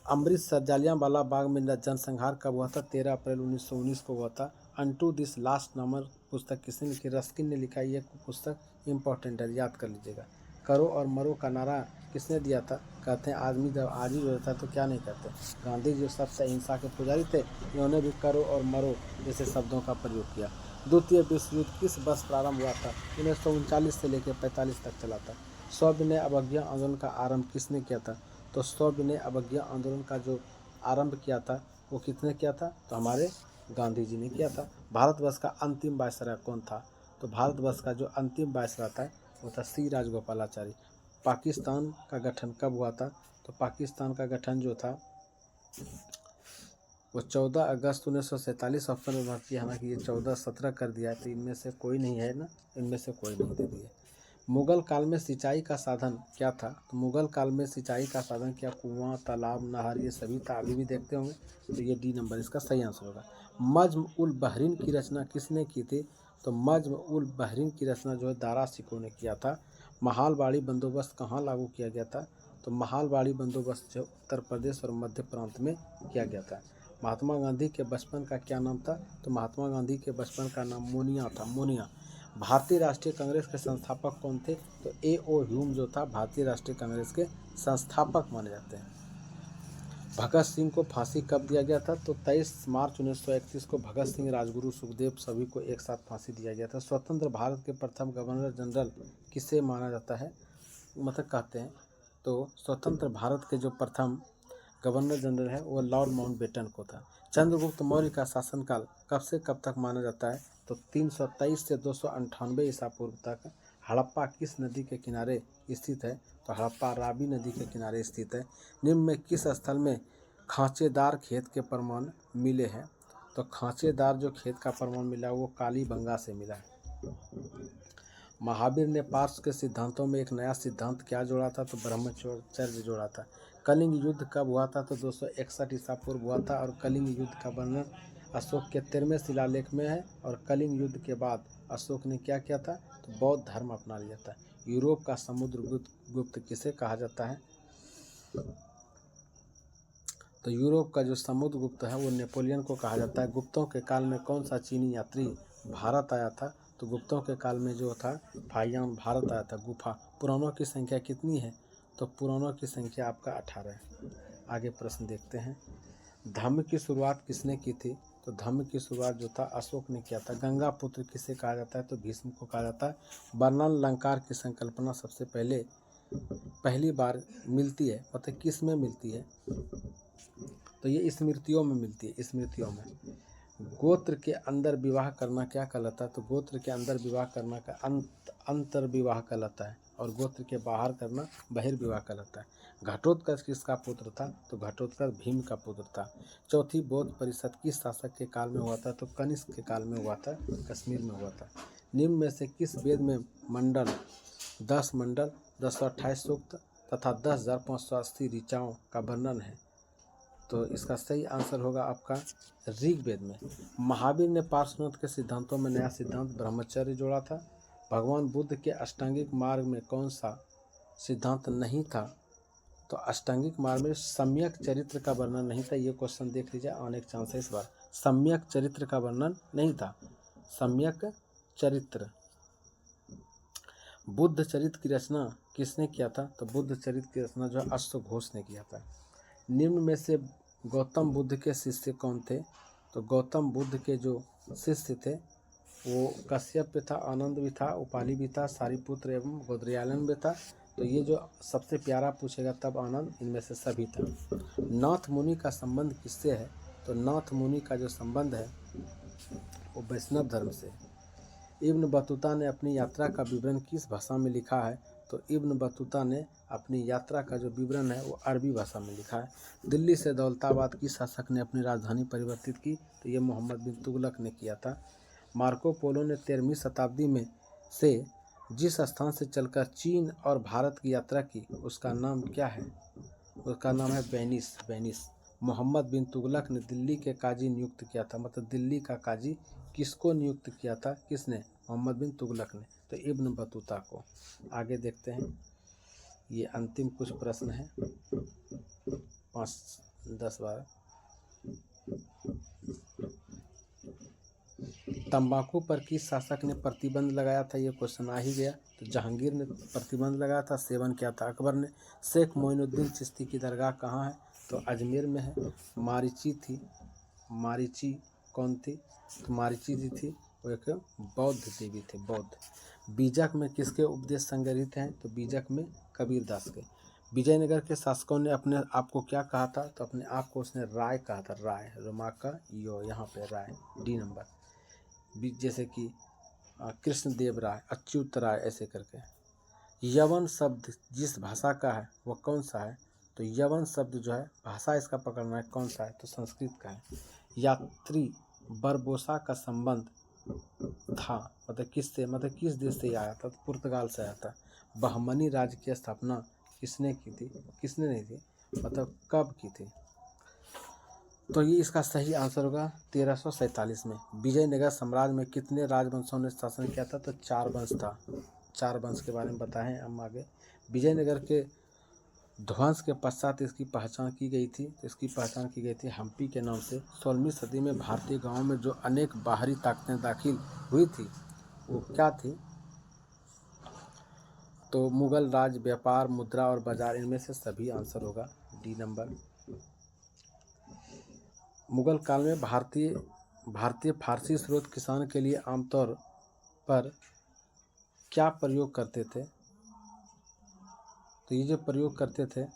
अमृतसर जालियांवाला बाग में जनसंहार कब हुआ था? 13 अप्रैल 1919 को हुआ था। अनटू दिस लास्ट नामक पुस्तक किसने लिखी? रस्किन ने लिखा। ये पुस्तक इंपॉर्टेंट है, याद कर लीजिएगा। करो और मरो का नारा किसने दिया था? कहते हैं आदमी जब आजिज होता है तो क्या नहीं करते। गांधी जी सत्य अहिंसा के पुजारी थे, इन्होंने भी करो और मरो जैसे शब्दों का प्रयोग किया। द्वितीय विश्व युद्ध किस वर्ष प्रारंभ हुआ था? 1939 से लेकर 45 तक चला था। सविनय अवज्ञा आंदोलन का आरंभ किसने किया था? तो सविनय अवज्ञा आंदोलन का जो आरंभ किया था वो किसने किया था? तो हमारे गांधी जी ने किया था। भारतवर्ष का अंतिम वायसराय कौन था? तो भारतवर्ष का जो अंतिम वायसराय था वो था सी राजगोपालाचारी। पाकिस्तान का गठन कब हुआ था? तो पाकिस्तान का गठन जो था वो 14 अगस्त 1947 ऑप्शन में भर्ती, हालांकि ये 14-17 कर दिया है, तो इनमें से कोई नहीं है ना, इनमें से कोई नहीं दे दिए। मुगल काल में सिंचाई का साधन क्या था? तो मुगल काल में सिंचाई का साधन क्या? कुआं, तालाब, नहर, ये सभी था। अभी भी देखते होंगे। तो ये डी नंबर इसका सही आंसर होगा। मज्म उल बहरीन की रचना किसने की थी? तो मज्म उल बहरीन की रचना जो है दारा शिकोह ने किया था। महालवाड़ी बंदोबस्त कहाँ लागू किया गया था? तो महालवाड़ी बंदोबस्त जो उत्तर प्रदेश और मध्य प्रांत में किया गया था। महात्मा गांधी के बचपन का क्या नाम था? तो महात्मा गांधी के बचपन का नाम मोनिया था, मोनिया। भारतीय राष्ट्रीय कांग्रेस के संस्थापक कौन थे? तो ए.ओ. ह्यूम जो था भारतीय राष्ट्रीय कांग्रेस के संस्थापक माने जाते हैं। भगत सिंह को फांसी कब दिया गया था? तो 23 मार्च 1931 को भगत सिंह, राजगुरु, सुखदेव सभी को एक साथ फांसी दिया गया था। स्वतंत्र भारत के प्रथम गवर्नर जनरल किसे माना जाता है, मतलब कहते हैं? तो स्वतंत्र भारत के जो प्रथम गवर्नर जनरल है वो लॉर्ड माउंटबेटन को था। चंद्रगुप्त मौर्य का शासनकाल कब से कब तक माना जाता है? तो 323 से 298 ईसा पूर्व तक। हड़प्पा किस नदी के किनारे स्थित है? तो हड़प्पा रावी नदी के किनारे स्थित है। निम्न में किस स्थल में खांचेदार खेत के प्रमाण मिले हैं? तो खांचेदार जो खेत का प्रमाण मिला वो कालीबंगा से मिला है। महावीर ने पार्श्व के सिद्धांतों में एक नया सिद्धांत क्या जोड़ा था? तो ब्रह्मचर्य जोड़ा था। कलिंग युद्ध कब हुआ था? तो 261 ईसा पूर्व हुआ था। और कलिंग युद्ध का वर्णन अशोक के 13वें शिलालेख में है। और कलिंग युद्ध के बाद अशोक ने क्या किया था? तो बौद्ध धर्म अपना लिया था। यूरोप का समुद्रगुप्त किसे कहा जाता है? तो यूरोप का जो समुद्रगुप्त है वो नेपोलियन को कहा जाता है। गुप्तों के काल में कौन सा चीनी यात्री भारत आया था? तो गुप्तों के काल में जो था फाहियान भारत आया था। गुफा पुराणों की संख्या कितनी है? तो पुराणों की संख्या आपका 18 है। आगे प्रश्न देखते हैं। धम्म की शुरुआत किसने की थी? तो धम्म की शुरुआत जो था अशोक ने किया था। गंगा पुत्र किसे कहा जाता है? तो भीष्म को कहा जाता है। वर्णन अलंकार की संकल्पना सबसे पहली बार मिलती है, मतलब किस में मिलती है? तो ये स्मृतियों में मिलती है, स्मृतियों में। गोत्र के अंदर विवाह करना क्या कहलाता है? तो गोत्र के अंदर विवाह करना का अंतर विवाह कहलाता है, और गोत्र के बाहर करना बहिर्विवाह कहलाता है। घटोत्कच किसका पुत्र था? तो घटोत्कच भीम का पुत्र था। चौथी बौद्ध परिषद किस शासक के काल में हुआ था? तो कनिष्क के काल में हुआ था, कश्मीर में हुआ था। निम्न में से किस वेद में मंडल 1028 सूक्त तथा 10,580 ऋचाओं का वर्णन है? तो इसका सही आंसर होगा आपका ऋग्वेद में। महावीर ने पार्श्वनाथ के सिद्धांतों में नया सिद्धांत ब्रह्मचर्य जोड़ा था। भगवान बुद्ध के अष्टांगिक मार्ग में कौन सा सिद्धांत नहीं था? तो अष्टांगिक मार्ग में सम्यक चरित्र का वर्णन नहीं था। ये क्वेश्चन देख लीजिए, आने का चांस है इस बार। सम्यक चरित्र का वर्णन नहीं था, सम्यक चरित्र। बुद्ध चरित्र की रचना किसने किया था? तो बुद्ध चरित्र की रचना जो है अश्व घोष ने किया था। निम्न में से गौतम बुद्ध के शिष्य कौन थे? तो गौतम बुद्ध के जो शिष्य थे वो कश्यप भी था, आनंद भी था, उपाली भी था, सारिपुत्र एवं गोदरियालन भी था। तो ये जो सबसे प्यारा पूछेगा तब आनंद, इनमें से सभी था। नाथ मुनि का संबंध किससे है? तो नाथ मुनि का जो संबंध है वो वैष्णव धर्म से। इब्न बतूता ने अपनी यात्रा का विवरण किस भाषा में लिखा है? तो इब्न बतूता ने अपनी यात्रा का जो विवरण है वो अरबी भाषा में लिखा है। दिल्ली से दौलताबाद किस शासक ने अपनी राजधानी परिवर्तित की? तो ये मोहम्मद बिन तुगलक ने किया था। मार्को पोलो ने 13वीं शताब्दी में से जिस स्थान से चलकर चीन और भारत की यात्रा की उसका नाम क्या है? उसका नाम है वेनिस, वेनिस। मोहम्मद बिन तुगलक ने दिल्ली के काजी नियुक्त किया था, मतलब दिल्ली का काजी किसको नियुक्त किया था? किसने? मोहम्मद बिन तुगलक ने। तो इब्न बतूता को। आगे देखते हैं, ये अंतिम कुछ प्रश्न हैं, 5, 10, 12। तंबाकू पर किस शासक ने प्रतिबंध लगाया था? ये क्वेश्चन आ ही गया। तो जहांगीर ने प्रतिबंध लगाया था। सेवन किया था अकबर ने। शेख मोइनुद्दीन चिश्ती की दरगाह कहाँ है? तो अजमेर में है। मारीची थी, मारीची कौन थी? तो मारीची जी थी वो एक बौद्ध देवी थे, बौद्ध। बीजक में किसके उपदेश संग्रहित हैं? तो बीजक में कबीर दास के। विजयनगर के शासकों ने अपने आप को क्या कहा था? तो अपने आप को उसने राय कहा था, राय, रोमाका यो, यहाँ पे राय, डी नंबर। जैसे कि कृष्णदेव राय, अच्युत राय, ऐसे करके। यवन शब्द जिस भाषा का है वह कौन सा है? तो यवन शब्द जो है भाषा इसका पकड़ना है कौन सा है? तो संस्कृत का है। यात्री बरबोसा का संबंध था, मतलब किससे, मतलब किस देश से आया था? तो पुर्तगाल से आया था। बहमनी राज्य की स्थापना किसने की थी? किसने नहीं थी, मतलब कब की थी? तो ये इसका सही आंसर होगा 1347 में। विजयनगर साम्राज्य में कितने राजवंशों ने शासन किया था? तो 4 वंश था। 4 वंश के बारे में बताएं हम आगे। विजयनगर के ध्वंस के पश्चात इसकी पहचान की गई थी। तो इसकी पहचान की गई थी हम्पी के नाम से। 16वीं सदी में भारतीय गांवों में जो अनेक बाहरी ताकतें दाखिल हुई थी वो क्या थी? तो मुगल राज, व्यापार, मुद्रा और बाजार, इनमें से सभी आंसर होगा डी नंबर। मुगल काल में भारतीय फारसी स्रोत किसान के लिए आमतौर पर क्या प्रयोग करते थे? तो ये जो प्रयोग करते थे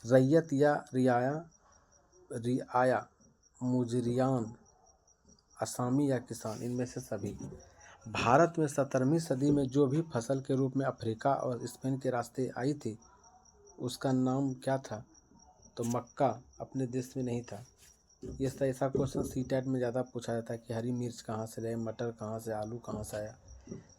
रैयत या रियाया, मुजरियान, असामी या किसान, इनमें से सभी। भारत में 17वीं सदी में जो भी फसल के रूप में अफ्रीका और स्पेन के रास्ते आई थी उसका नाम क्या था? तो मक्का अपने देश में नहीं था। ये ऐसा क्वेश्चन सीटेट में ज़्यादा पूछा जाता है कि हरी मिर्च कहाँ से लाए, मटर कहाँ से, आलू कहाँ से आया।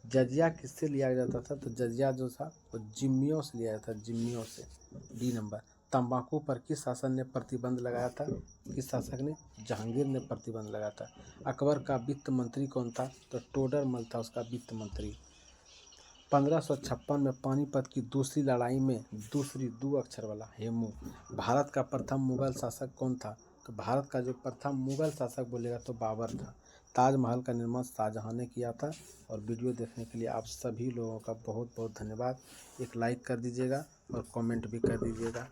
जजिया किससे लिया जाता था? तो जजिया जो था वो जिम्मियों से लिया जाता था, जिम्मियों से, डी नंबर। तंबाकू पर किस शासन ने प्रतिबंध लगाया था? किस शासक ने? जहांगीर ने प्रतिबंध लगाया था। अकबर का वित्त मंत्री कौन था? तो टोडरमल था उसका वित्त मंत्री। 1556 में पानीपत की दूसरी लड़ाई में दूसरी 2 अक्षर वाला हेमू। भारत का प्रथम मुगल शासक कौन था? तो भारत का जो प्रथम मुगल शासक बोलेगा तो बाबर था। ताजमहल का निर्माण शाहजहां ने किया था। और वीडियो देखने के लिए आप सभी लोगों का बहुत बहुत धन्यवाद। एक लाइक कर दीजिएगा और कमेंट भी कर दीजिएगा।